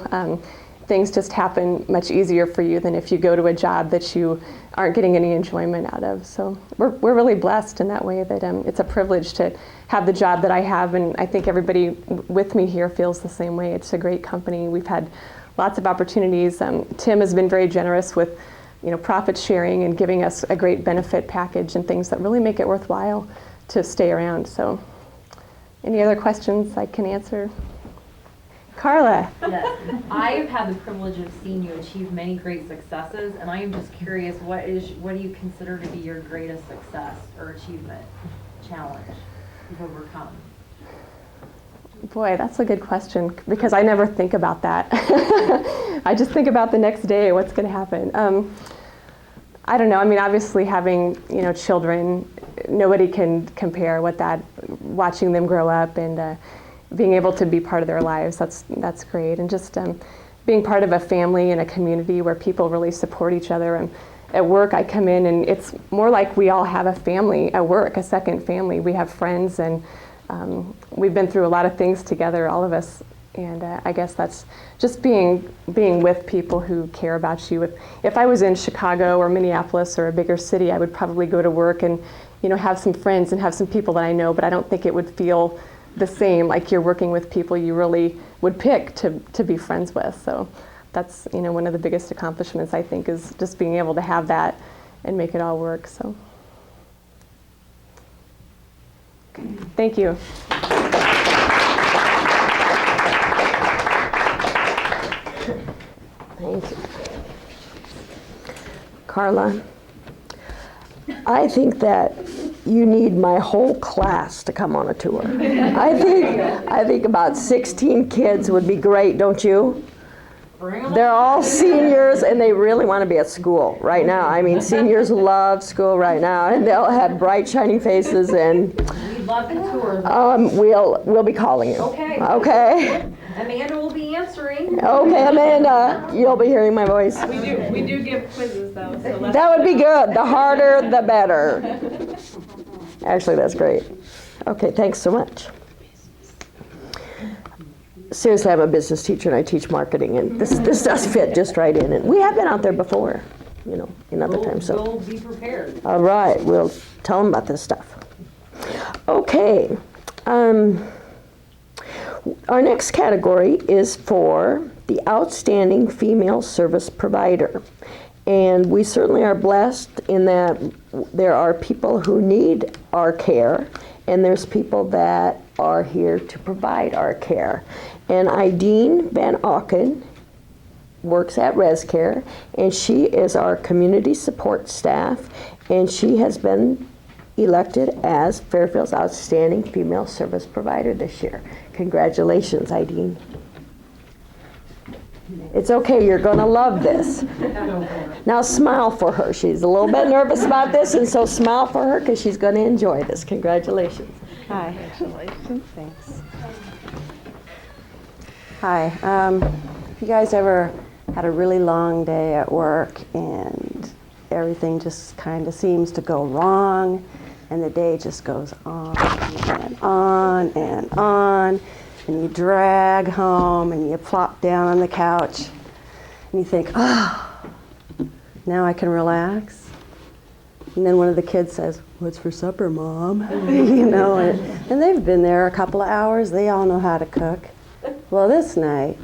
things just happen much easier for you than if you go to a job that you aren't getting any enjoyment out of. So we're really blessed in that way, that it's a privilege to have the job that I have, and I think everybody with me here feels the same way. It's a great company. We've had lots of opportunities. Tim has been very generous with profit sharing and giving us a great benefit package and things that really make it worthwhile to stay around. So any other questions I can answer? Carla. Yes, I have had the privilege of seeing you achieve many great successes, and I am just curious, what do you consider to be your greatest success or achievement, challenge you've overcome? Boy, that's a good question, because I never think about that. I just think about the next day, what's going to happen. I don't know. I mean, obviously having children, nobody can compare watching them grow up and being able to be part of their lives. That's great, and just being part of a family and a community where people really support each other. And at work, I come in and it's more like we all have a family at work, a second family. We have friends, and we've been through a lot of things together, all of us. And I guess that's just being with people who care about you. If I was in Chicago or Minneapolis or a bigger city, I would probably go to work and have some friends and have some people that I know, but I don't think it would feel the same, like you're working with people you really would pick to be friends with. So that's one of the biggest accomplishments, I think, is just being able to have that and make it all work. So Thank you. Thank you. Carla, I think that you need my whole class to come on a tour. I think about 16 kids would be great, don't you? They're all seniors and they really want to be at school right now. I mean, seniors love school right now and they'll have bright, shining faces and We'd love the tour. we'll be calling you. Okay. Okay? Amanda will be answering. Okay, Amanda, you'll be hearing my voice. We do give quizzes though, so let's. That would be good. The harder, the better. Actually, that's great. Okay, thanks so much. Seriously, I'm a business teacher and I teach marketing, and this does fit just right in. And we have been out there before, you know, in other times. So We'll be prepared. all right, we'll tell them about this stuff. Okay. Our next category is for the Outstanding Female Service Provider. And we certainly are blessed in that there are people who need our care, and there's people that are here to provide our care. And Ideen Van Ocken works at ResCare, and she is our community support staff, and she has been elected as Fairfield's Outstanding Female Service Provider this year. Congratulations, Ideen. It's okay, you're going to love this. Now smile for her. She's a little bit nervous about this, and so smile for her because she's going to enjoy this. Congratulations. Hi. Congratulations. Thanks. Hi. Have you guys ever had a really long day at work and everything just kind of seems to go wrong and the day just goes on and on and on, and you drag home and you plop down on the couch and you think, oh, now I can relax? And then one of the kids says, what's for supper, Mom? You know, and they've been there a couple of hours. They all know how to cook. Well, this night,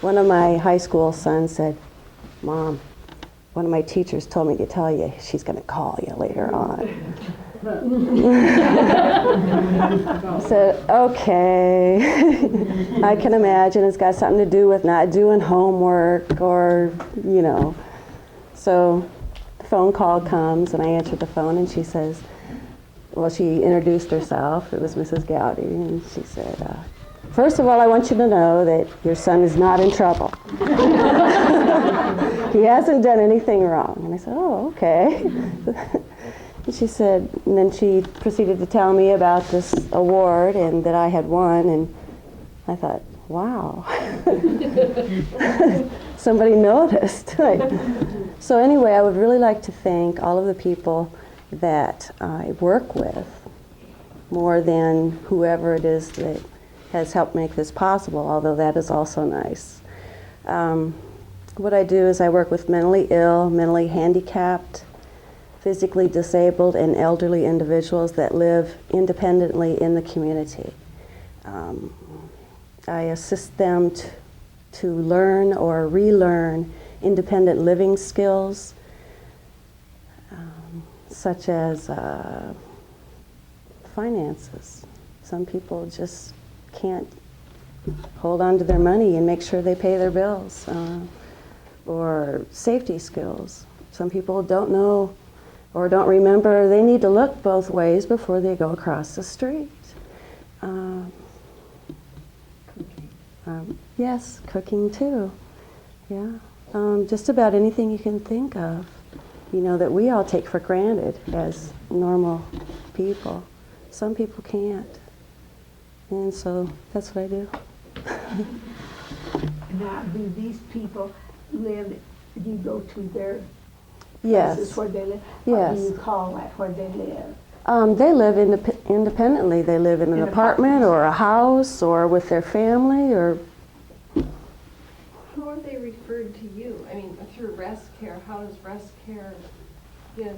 one of my high school sons said, Mom, one of my teachers told me to tell you she's going to call you later on. I said, okay. I can imagine it's got something to do with not doing homework or, you know. So the phone call comes and I answered the phone and she says, well, she introduced herself. It was Mrs. Gowdy, and she said, first of all, I want you to know that your son is not in trouble. He hasn't done anything wrong. And I said, oh, okay. And she said, and then she proceeded to tell me about this award and that I had won, and I thought, wow. Somebody noticed. So anyway, I would really like to thank all of the people that I work with, more than whoever it is that has helped make this possible, although that is also nice. What I do is I work with mentally ill, mentally handicapped, physically disabled, and elderly individuals that live independently in the community. I assist them to learn or relearn independent living skills, such as finances. Some people just can't hold on to their money and make sure they pay their bills, or safety skills. Some people don't know or don't remember they need to look both ways before they go across the street. Yes, cooking too. Yeah, just about anything you can think of, you know, that we all take for granted as normal people. Some people can't. And so that's what I do. Now, do these people live, do you go to their Yes. places where they live? Yes. What do you call that, where they live? They live independently. They live in an apartment or a house or with their family or... How are they referred to you? I mean, through ResCare, how does ResCare get,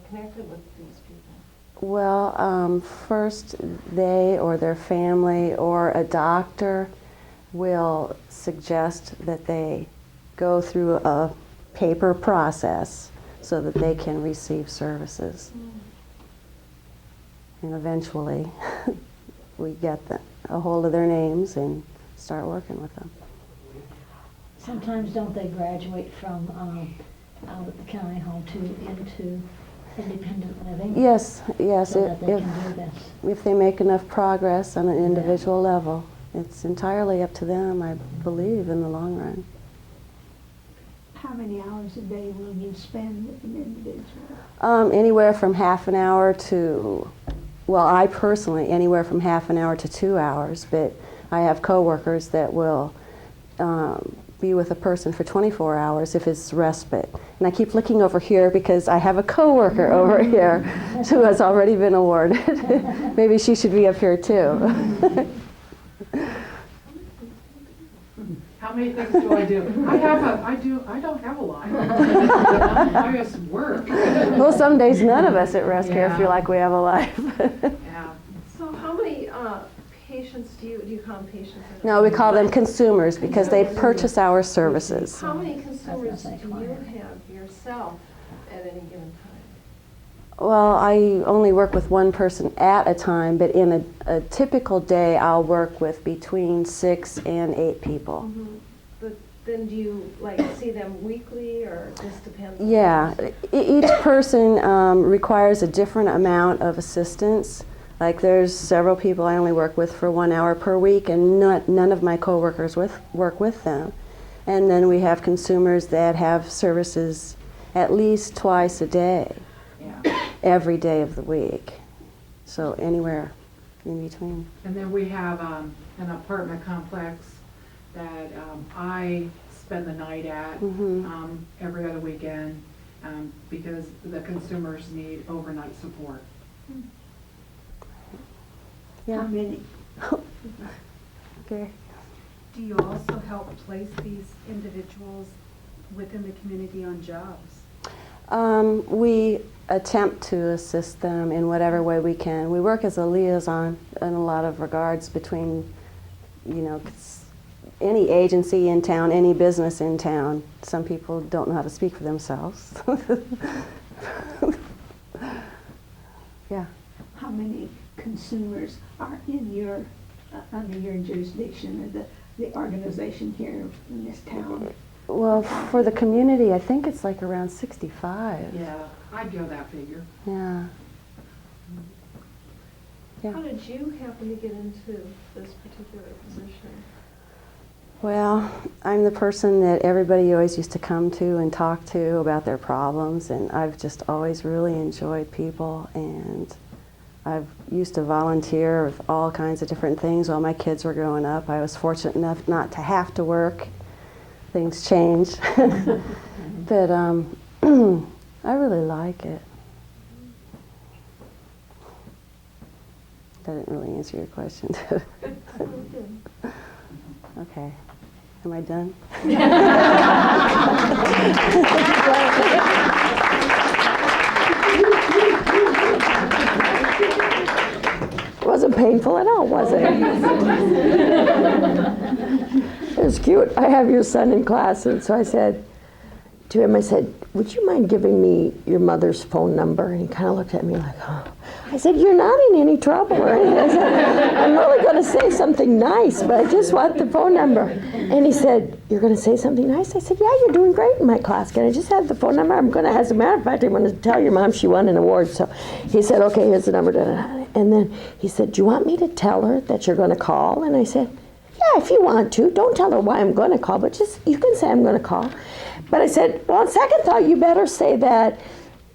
connected with these people? Well, first they or their family or a doctor will suggest that they go through a paper process so that they can receive services. And eventually, we get a hold of their names and start working with them. Sometimes don't they graduate from out at the county home into independent living? Yes, So that they can do this. if they make enough progress on an individual level. It's entirely up to them, I believe, in the long run. How many hours a day will you spend with an individual? Anywhere from half an hour to, well, I personally, anywhere from half an hour to 2 hours, but I have coworkers that will be with a person for 24 hours if it's respite. And I keep looking over here because I have a coworker over here who has already been awarded. Maybe she should be up here too. How many things do I do? I don't have a lot. I just work. Well, some days none of us at ResCare feel like we have a life. Yeah. So how many patients do you call them patients? No, we call them consumers because they purchase our services. How many consumers do you have yourself at any given time? Well, I only work with one person at a time, but in a typical day, I'll work with between 6 and 8 people. Mm-hmm. But then do you see them weekly, or just depends? Yeah, each person requires a different amount of assistance. Like there's several people I only work with for 1 hour per week, and none of my coworkers work with them. And then we have consumers that have services at least twice a day. Every day of the week. So anywhere in between. And then we have an apartment complex that I spend the night at every other weekend because the consumers need overnight support. Yeah. How many? Okay. Do you also help place these individuals within the community on jobs? We attempt to assist them in whatever way we can. We work as a liaison in a lot of regards between, any agency in town, any business in town. Some people don't know how to speak for themselves. Yeah. How many consumers are in your under your jurisdiction, or the organization here in this town? Well, for the community, I think it's like around 65. Yeah, I'd go that figure. Yeah. Yeah. How did you happen to get into this particular position? Well, I'm the person that everybody always used to come to and talk to about their problems, and I've just always really enjoyed people, and I've used to volunteer with all kinds of different things while my kids were growing up. I was fortunate enough not to have to work. Things change. But I really like it. That didn't really answer your question. Okay. Am I done? It wasn't painful at all, was it? It was cute. I have your son in class, and so I said to him, I said, would you mind giving me your mother's phone number? And he kind of looked at me like, oh. I said, you're not in any trouble or anything. I said, I'm really going to say something nice, but I just want the phone number. And he said, you're going to say something nice? I said, yeah, you're doing great in my class. Can I just have the phone number? I'm going to, as a matter of fact, I'm going to tell your mom she won an award. So he said, okay, here's the number. And then he said, do you want me to tell her that you're going to call? And I said, yeah, if you want to. Don't tell her why I'm going to call, but just, you can say I'm going to call. But I said, well, on second thought, you better say that.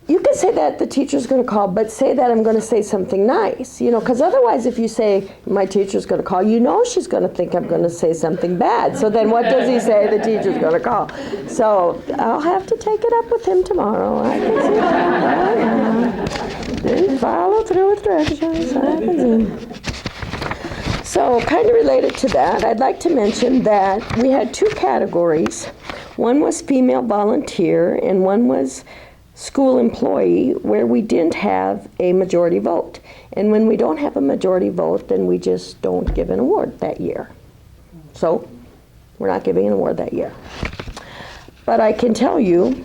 You can say that the teacher's going to call, but say that I'm going to say something nice, because otherwise if you say my teacher's going to call, she's going to think I'm going to say something bad. So then what does he say? The teacher's going to call. So I'll have to take it up with him tomorrow. I can see that. Follow through with directions. I can see. So kind of related to that, I'd like to mention that we had 2 categories. One was female volunteer and one was school employee, where we didn't have a majority vote. And when we don't have a majority vote, then we just don't give an award that year. So we're not giving an award that year. But I can tell you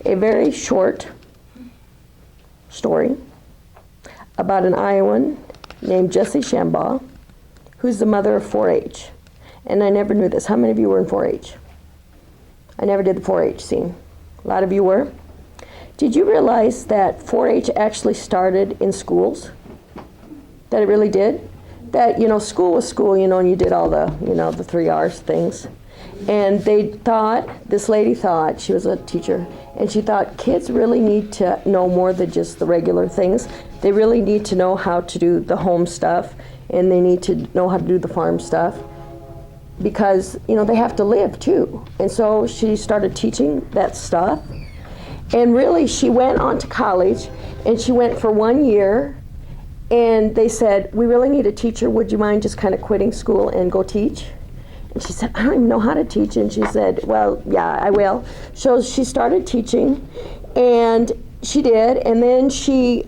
a very short story about an Iowan named Jessie Shambaugh, who's the mother of 4-H. And I never knew this. How many of you were in 4-H? I never did the 4-H scene. A lot of you were. Did you realize that 4-H actually started in schools? That it really did? That, school was school, and you did all the, the 3 R's things. And they thought, this lady thought, she was a teacher, and she thought kids really need to know more than just the regular things. They really need to know how to do the home stuff, and they need to know how to do the farm stuff, because, they have to live too. And so she started teaching that stuff. And really, she went on to college, and she went for 1 year, and they said, we really need a teacher. Would you mind just kind of quitting school and go teach? And she said, I don't even know how to teach. And she said, well, yeah, I will. So she started teaching, and she did. And then she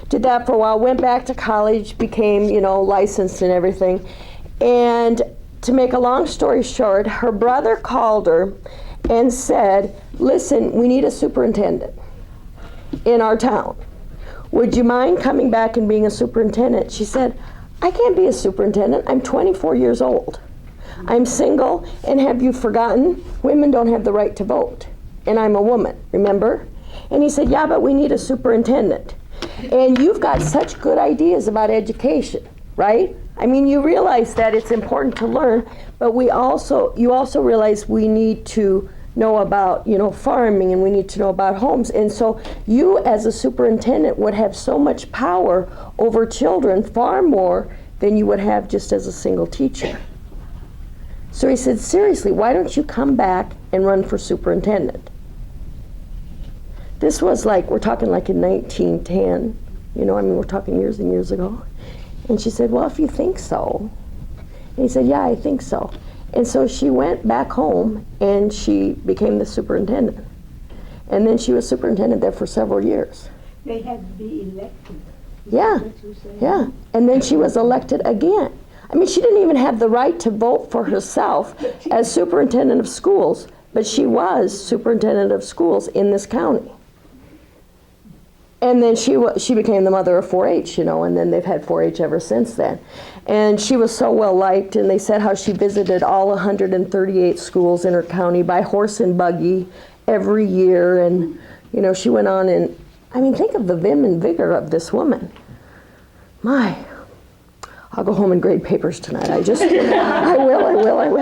did that for a while, went back to college, became, licensed and everything. And to make a long story short, her brother called her and said, listen, we need a superintendent in our town. Would you mind coming back and being a superintendent? She said, I can't be a superintendent. I'm 24 years old. I'm single, and have you forgotten? Women don't have the right to vote. And I'm a woman, remember? And he said, yeah, but we need a superintendent. And you've got such good ideas about education, right? I mean, you realize that it's important to learn, but you also realize we need to know about, farming, and we need to know about homes. And so you as a superintendent would have so much power over children, far more than you would have just as a single teacher. So he said, seriously, why don't you come back and run for superintendent? This was we're talking like in 1910, we're talking years and years ago. And she said, well, if you think so. And he said, yeah, I think so. And so she went back home, and she became the superintendent. And then she was superintendent there for several years. They had to be elected. Yeah, yeah. And then she was elected again. I mean, she didn't even have the right to vote for herself as superintendent of schools, but she was superintendent of schools in this county. And then she became the mother of 4-H, and then they've had 4-H ever since then. And she was so well liked, and they said how she visited all 138 schools in her county by horse and buggy every year. And, she went on, and I mean, think of the vim and vigor of this woman. My, I'll go home and grade papers tonight. I will.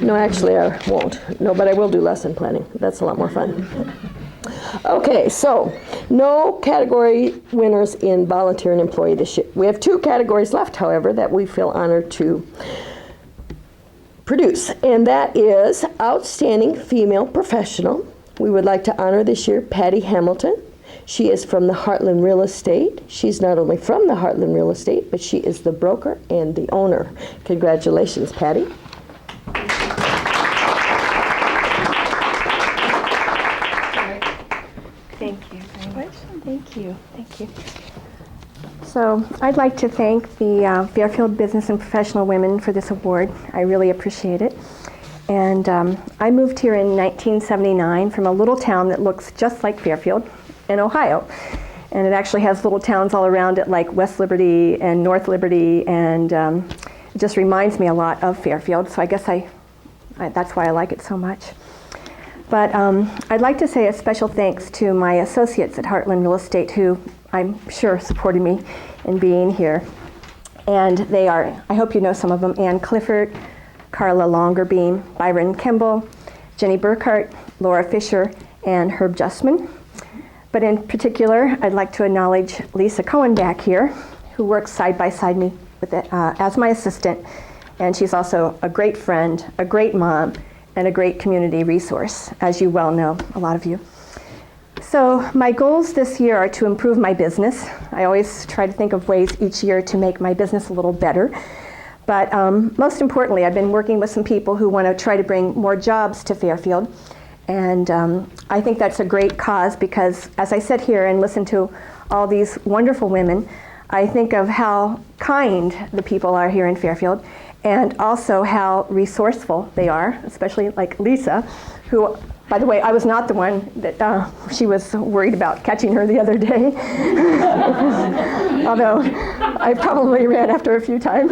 No, actually, I won't. No, but I will do lesson planning. That's a lot more fun. Okay, so no category winners in volunteer and employee this year. We have 2 categories left, however, that we feel honored to produce, and that is Outstanding Female Professional. We would like to honor this year Patty Hamilton. She is from the Heartland Real Estate. She's not only from the Heartland Real Estate, but she is the broker and the owner. Congratulations, Patty. Thank you very much. Thank you. Thank you. So I'd like to thank the Fairfield Business and Professional Women for this award. I really appreciate it. And I moved here in 1979 from a little town that looks just like Fairfield in Ohio. And it actually has little towns all around it like West Liberty and North Liberty, and it just reminds me a lot of Fairfield. So I guess that's why I like it so much. But I'd like to say a special thanks to my associates at Heartland Real Estate, who I'm sure supported me in being here. And they are, I hope you know some of them, Ann Clifford, Carla Longerbeam, Byron Kimball, Jenny Burkhart, Laura Fisher, and Herb Justman. But in particular, I'd like to acknowledge Lisa Cohen back here, who works side by side me with as my assistant. And she's also a great friend, a great mom, and a great community resource, as you well know, a lot of you. So my goals this year are to improve my business. I always try to think of ways each year to make my business a little better. But most importantly, I've been working with some people who want to try to bring more jobs to Fairfield. And I think that's a great cause because as I sit here and listen to all these wonderful women, I think of how kind the people are here in Fairfield and also how resourceful they are, especially like Lisa, who By the way, I was not the one that she was worried about catching her the other day. Although I probably ran after a few times.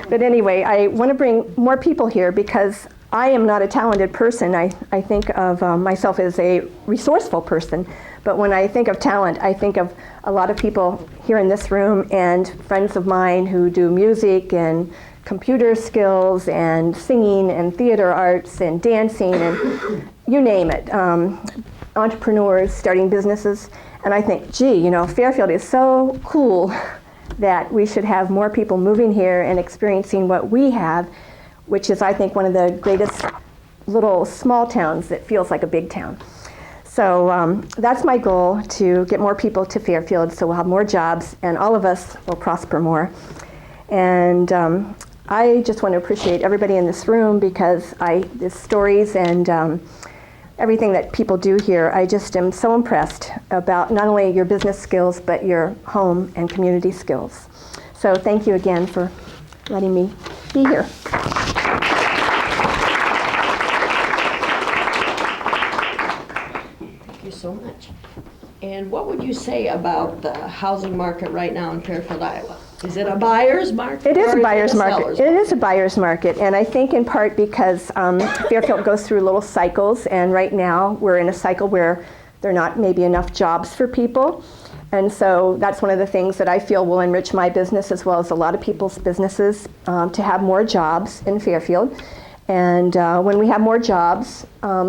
But anyway, I want to bring more people here because I am not a talented person. I think of myself as a resourceful person. But when I think of talent, I think of a lot of people here in this room and friends of mine who do music and computer skills and singing and theater arts and dancing and you name it, entrepreneurs starting businesses. And I think, gee, you know, Fairfield is so cool that we should have more people moving here and experiencing what we have, which is, I think, one of the greatest little small towns that feels like a big town. So that's my goal, to get more people to Fairfield so we'll have more jobs and all of us will prosper more. And I just want to appreciate everybody in this room because the stories and everything that people do here, I just am so impressed about not only your business skills, but your home and community skills. So thank you again for letting me be here. Thank you so much. And what would you say about the housing market right now in Fairfield, Iowa? Is it a buyer's market? It is a buyer's market. Seller's It is a buyer's market, and I think in part because Fairfield goes through little cycles, and right now we're in a cycle where there are not maybe enough jobs for people. And so that's one of the things that I feel will enrich my business as well as a lot of people's businesses, to have more jobs in Fairfield. And when we have more jobs,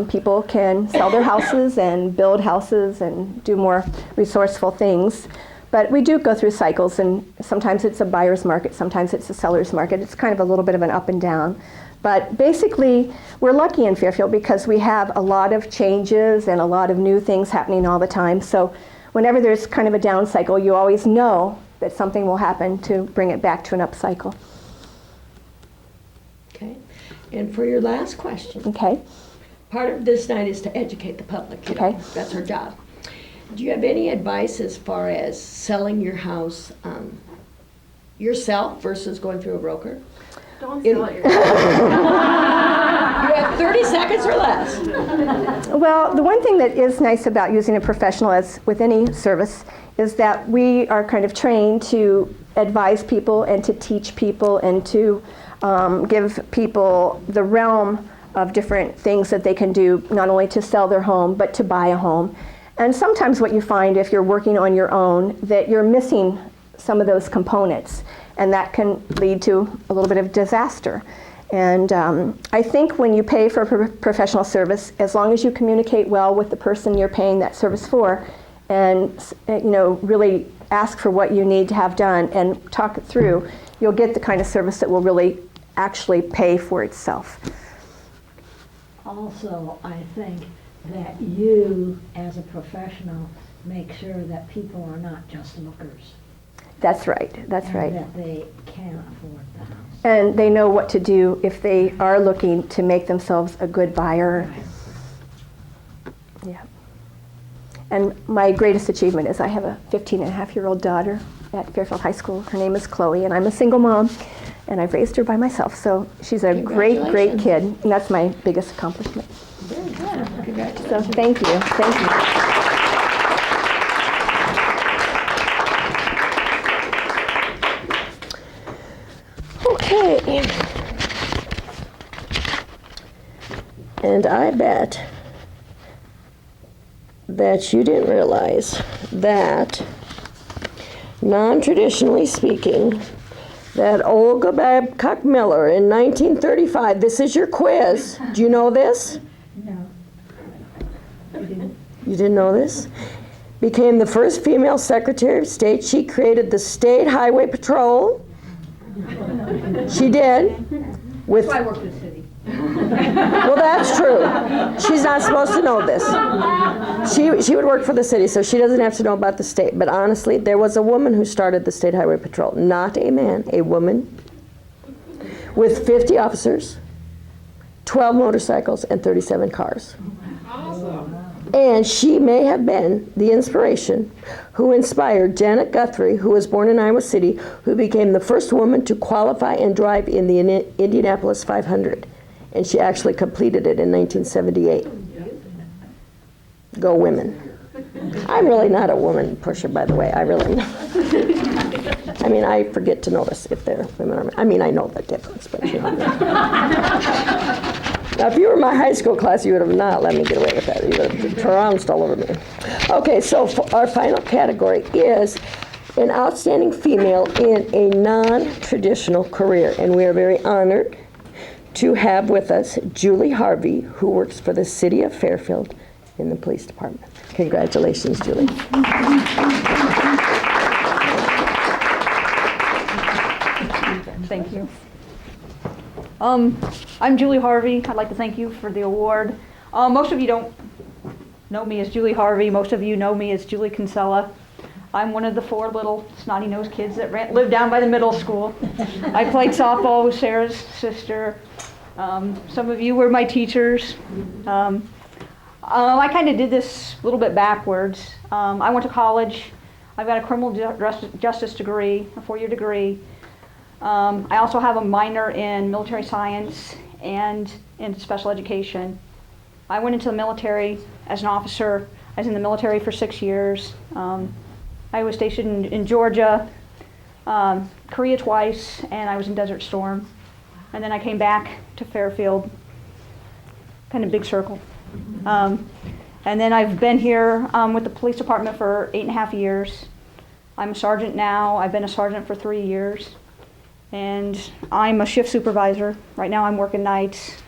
people can sell their houses and build houses and do more resourceful things. But we do go through cycles, and sometimes it's a buyer's market, sometimes it's a seller's market. It's kind of a little bit of an up and down. But basically, we're lucky in Fairfield because we have a lot of changes and a lot of new things happening all the time. So whenever there's kind of a down cycle, you always know that something will happen to bring it back to an up cycle. Okay. And for your last question. Okay. Part of this night is to educate the public. Okay. That's our job. Do you have any advice as far as selling your house yourself versus going through a broker? Don't sell it yourself. You have 30 seconds or less. Well, the one thing that is nice about using a professional, as with any service, is that we are kind of trained to advise people and to teach people and to give people the realm of different things that they can do, not only to sell their home, but to buy a home. And sometimes what you find if you're working on your own, that you're missing some of those components, and that can lead to a little bit of disaster. And I think when you pay for a professional service, as long as you communicate well with the person you're paying that service for, and really ask for what you need to have done and talk it through, you'll get the kind of service that will really actually pay for itself. Also, I think that you, as a professional, make sure that people are not just lookers. That's right, that's right. That they can afford the house. And they know what to do if they are looking to make themselves a good buyer. Right. Yeah. And my greatest achievement is I have a 15-and-a-half-year-old daughter at Fairfield High School. Her name is Chloe, and I'm a single mom, and I've raised her by myself. So she's a great, great kid, and that's my biggest accomplishment. Very good. Congratulations. So thank you. Thank you. Okay. And I bet that you didn't realize that, non-traditionally speaking, that Olga Babcock Miller in 1935, this is your quiz. Do you know this? No. You didn't know this? Became the first female Secretary of State. She created the State Highway Patrol. She did. With, That's why I work for the city. well, that's true. She's not supposed to know this. She would work for the city, so she doesn't have to know about the state. But honestly, there was a woman who started the State Highway Patrol. Not a man, a woman. With 50 officers, 12 motorcycles, and 37 cars. Awesome. And she may have been the inspiration who inspired Janet Guthrie, who was born in Iowa City, who became the first woman to qualify and drive in the Indianapolis 500. and she actually completed it in 1978. Go women. I'm really not a woman pusher, by the way. I really not. I mean, I forget to notice if they're women or men. I mean, I know the difference, but you know. Now, if you were my high school class, you would have not let me get away with that. You would have trounced all over me. Okay, so our final category is an outstanding female in a non-traditional career, and we are very honored to have with us Julie Harvey, who works for the City of Fairfield in the police department. Congratulations, Julie. Thank you. I'm Julie Harvey. I'd like to thank you for the award. Most of you don't know me as Julie Harvey. Most of you know me as Julie Kinsella. I'm one of the 4 little snotty-nosed kids that lived down by the middle school. I played softball with Sarah's sister. Some of you were my teachers. I kind of did this a little bit backwards. I went to college. I've got a criminal justice degree, a 4-year degree. I also have a minor in military science and in special education. I went into the military as an officer. I was in the military for 6 years. I was stationed in Georgia, Korea twice, and I was in Desert Storm. And then I came back to Fairfield, kind of big circle. And then I've been here with the police department for 8.5 years. I'm a sergeant now. I've been a sergeant for 3 years. And I'm a shift supervisor. Right now I'm working nights.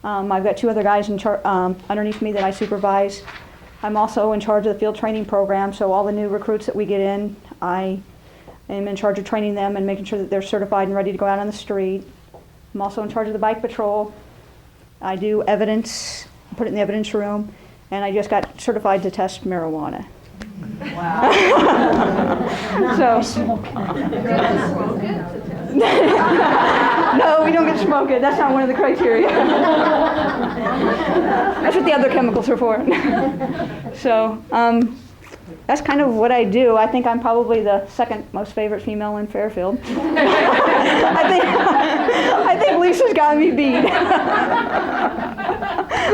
I've got 2 other guys underneath me that I supervise. I'm also in charge of the field training program, so all the new recruits that we get in, I am in charge of training them and making sure that they're certified and ready to go out on the street. I'm also in charge of the bike patrol. I do evidence, put it in the evidence room, and I just got certified to test marijuana. Wow. No, we don't get to smoke it. That's not one of the criteria. That's what the other chemicals are for. So that's kind of what I do. I think I'm probably the 2nd most favorite female in Fairfield. I think Lisa's got me beat,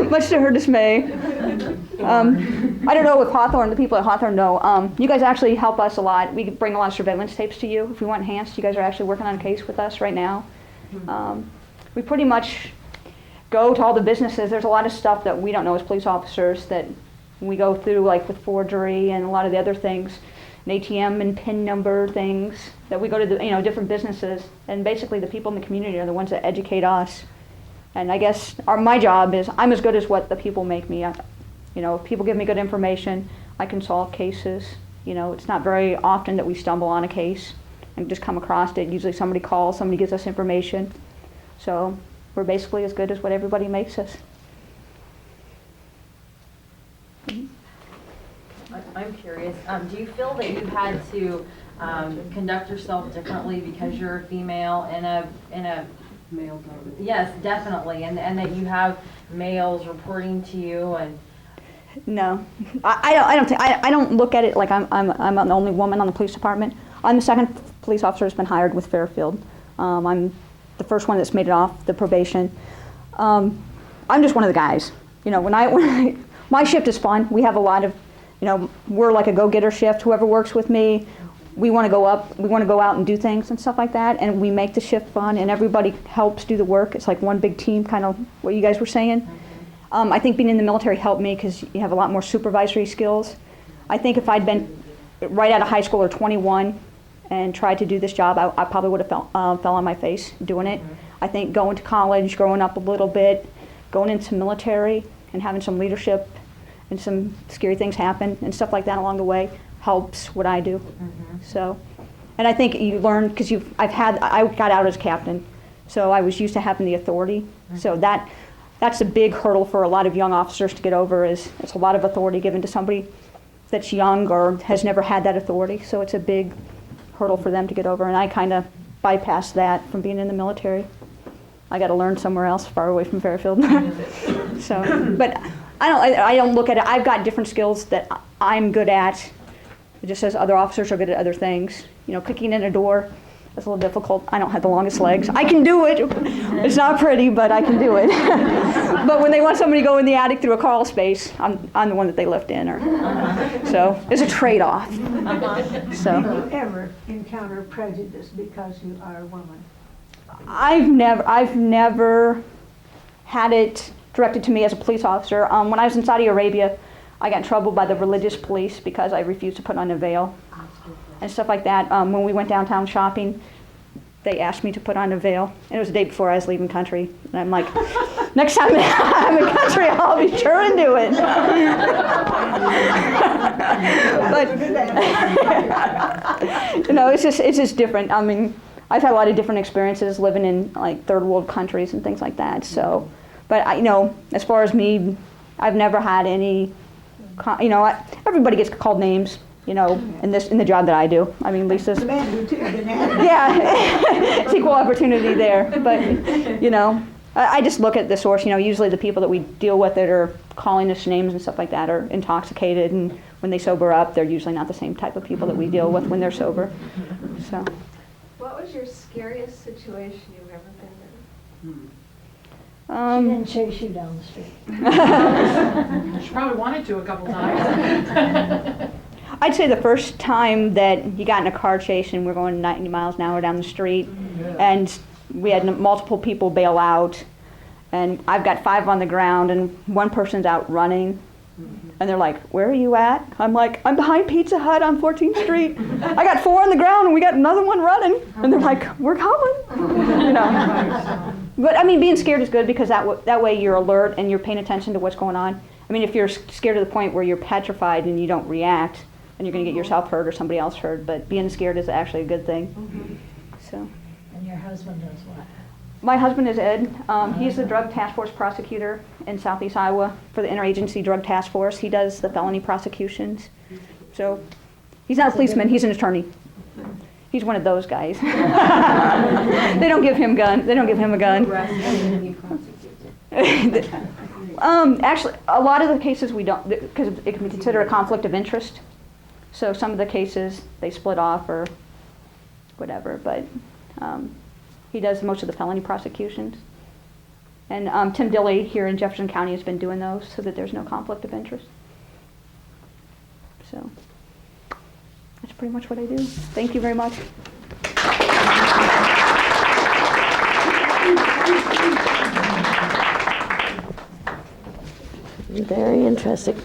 much to her dismay. I don't know with Hawthorne, the people at Hawthorne know. You guys actually help us a lot. We bring a lot of surveillance tapes to you. If we want enhanced, you guys are actually working on a case with us right now. We pretty much go to all the businesses. There's a lot of stuff that we don't know as police officers that we go through, like with forgery and a lot of the other things, and ATM and PIN number things that we go to the, different businesses. And basically the people in the community are the ones that educate us. And I guess my job is I'm as good as what the people make me. If people give me good information, I can solve cases. It's not very often that we stumble on a case and just come across it. Usually somebody calls, somebody gives us information. So we're basically as good as what everybody makes us. I'm curious, do you feel that you've had to conduct yourself differently because you're a female in a male dominant? Yes, definitely, and that you have males reporting to you and. No, I don't look at it like I'm the only woman on the police department. I'm the 2nd police officer that's been hired with Fairfield. I'm the first one that's made it off the probation. I'm just one of the guys. When my shift is fun. We have a lot of, we're like a go-getter shift. Whoever works with me, we want to go up. We want to go out and do things and stuff like that. And we make the shift fun, and everybody helps do the work. It's like one big team, kind of what you guys were saying. I think being in the military helped me because you have a lot more supervisory skills. I think if I'd been right out of high school or 21 and tried to do this job, I probably would have fell on my face doing it. I think going to college, growing up a little bit, going into military and having some leadership and some scary things happen and stuff like that along the way helps what I do. So, and I think you learn because I got out as captain, so I was used to having the authority. So that's a big hurdle for a lot of young officers to get over. Is it's a lot of authority given to somebody that's young or has never had that authority. So it's a big hurdle for them to get over, and I kind of bypassed that from being in the military. I got to learn somewhere else, far away from Fairfield. So, but I don't look at it. I've got different skills that I'm good at, just as other officers are good at other things. Kicking in a door, It's a little difficult. I don't have the longest legs. I can do it. It's not pretty, but I can do it. But when they want somebody to go in the attic through a crawl space, I'm the one that they lift in. So it's a trade-off. So. Do you ever encounter prejudice because you are a woman? I've never had it directed to me as a police officer. When I was in Saudi Arabia, I got in trouble by the religious police because I refused to put on a veil and stuff like that. When we went downtown shopping, they asked me to put on a veil. And it was the day before I was leaving country. And I'm like, next time I'm in country, I'll be sure and do it. But, you know, it's just different. I mean, I've had a lot of different experiences living in like third world countries and things like that. So, but you know, as far as me, I've never had any, you know, everybody gets called names, you know, in the job that I do. I mean, Lisa's. Yeah, it's equal opportunity there. But, you know, I just look at the source. You know, usually the people that we deal with that are calling us names and stuff like that are intoxicated, and when they sober up, they're usually not the same type of people that we deal with when they're sober. So. What was your scariest situation you've ever been in? She didn't chase you down the street. She probably wanted to a couple times. I'd say the first time that you got in a car chase and we're going 90 miles an hour down the street, and we had multiple people bail out, and I've got 5 on the ground and one person's out running, and they're like, "Where are you at?" I'm like, "I'm behind Pizza Hut on 14th Street. I got 4 on the ground and we got another one running." And they're like, "We're coming." You know. But I mean, being scared is good because that way you're alert and you're paying attention to what's going on. I mean, if you're scared to the point where you're petrified and you don't react, then you're going to get yourself hurt or somebody else hurt. But being scared is actually a good thing. So. And your husband does what? My husband is Ed. He's the drug task force prosecutor in Southeast Iowa for the Interagency Drug Task Force. He does the felony prosecutions. So he's not a policeman, he's an attorney. He's one of those guys. They don't give him a gun. Actually, a lot of the cases we don't, because it can be considered a conflict of interest. So some of the cases they split off or whatever, but he does most of the felony prosecutions. And Tim Dilley here in Jefferson County has been doing those so that there's no conflict of interest. So that's pretty much what I do. Thank you very much. Very interesting.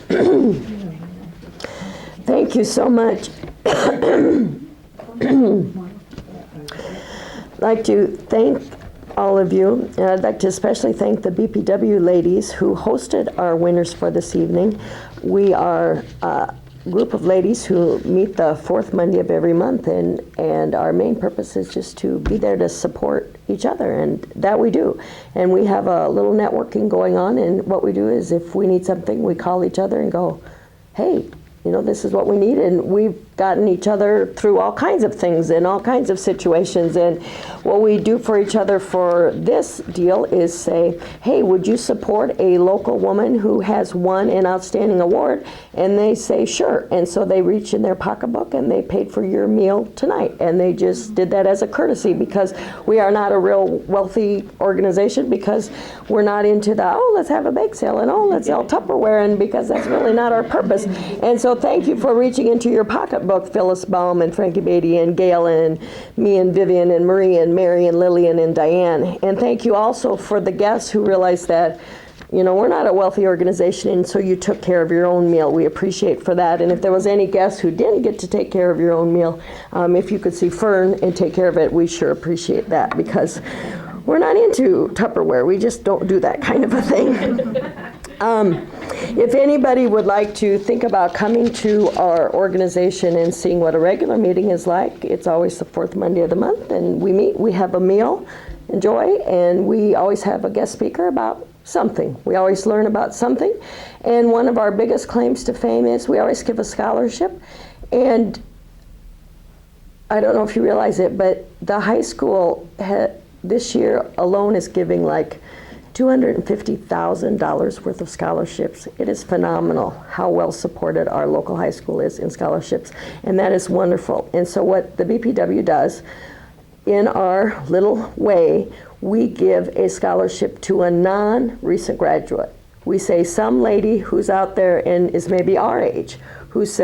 Thank you so much. I'd like to thank all of you, and I'd like to especially thank the BPW ladies who hosted our winners for this evening. We are a group of ladies who meet the 4th Monday of every month, and our main purpose is just to be there to support each other, and that we do. And we have a little networking going on, and what we do is if we need something, we call each other and go, "Hey, you know, this is what we need," and we've gotten each other through all kinds of things in all kinds of situations. And what we do for each other for this deal is say, "Hey, would you support a local woman who has won an outstanding award?" And they say, "Sure." And so they reach in their pocketbook and they paid for your meal tonight. And they just did that as a courtesy because we are not a real wealthy organization, because we're not into the, "Oh, let's have a bake sale," and "Oh, let's sell Tupperware," and because that's really not our purpose. And so thank you for reaching into your pocketbook, Phyllis Baum and Frankie Beatty and Gail and me and Vivian and Marie and Mary and Lillian and Diane. And thank you also for the guests who realized that, you know, we're not a wealthy organization, and so you took care of your own meal. We appreciate for that. And if there was any guests who didn't get to take care of your own meal, if you could see Fern and take care of it, we sure appreciate that, because we're not into Tupperware. We just don't do that kind of a thing. If anybody would like to think about coming to our organization and seeing what a regular meeting is like, it's always the 4th Monday of the month, and we meet, we have a meal, enjoy, and we always have a guest speaker about something. We always learn about something, and one of our biggest claims to fame is we always give a scholarship. And I don't know if you realize it, but the high school this year alone is giving like $250,000 worth of scholarships. It is phenomenal how well supported our local high school is in scholarships, and that is wonderful. And so what the BPW does in our little way, we give a scholarship to a non-recent graduate. We say some lady who's out there and is maybe our age, who says,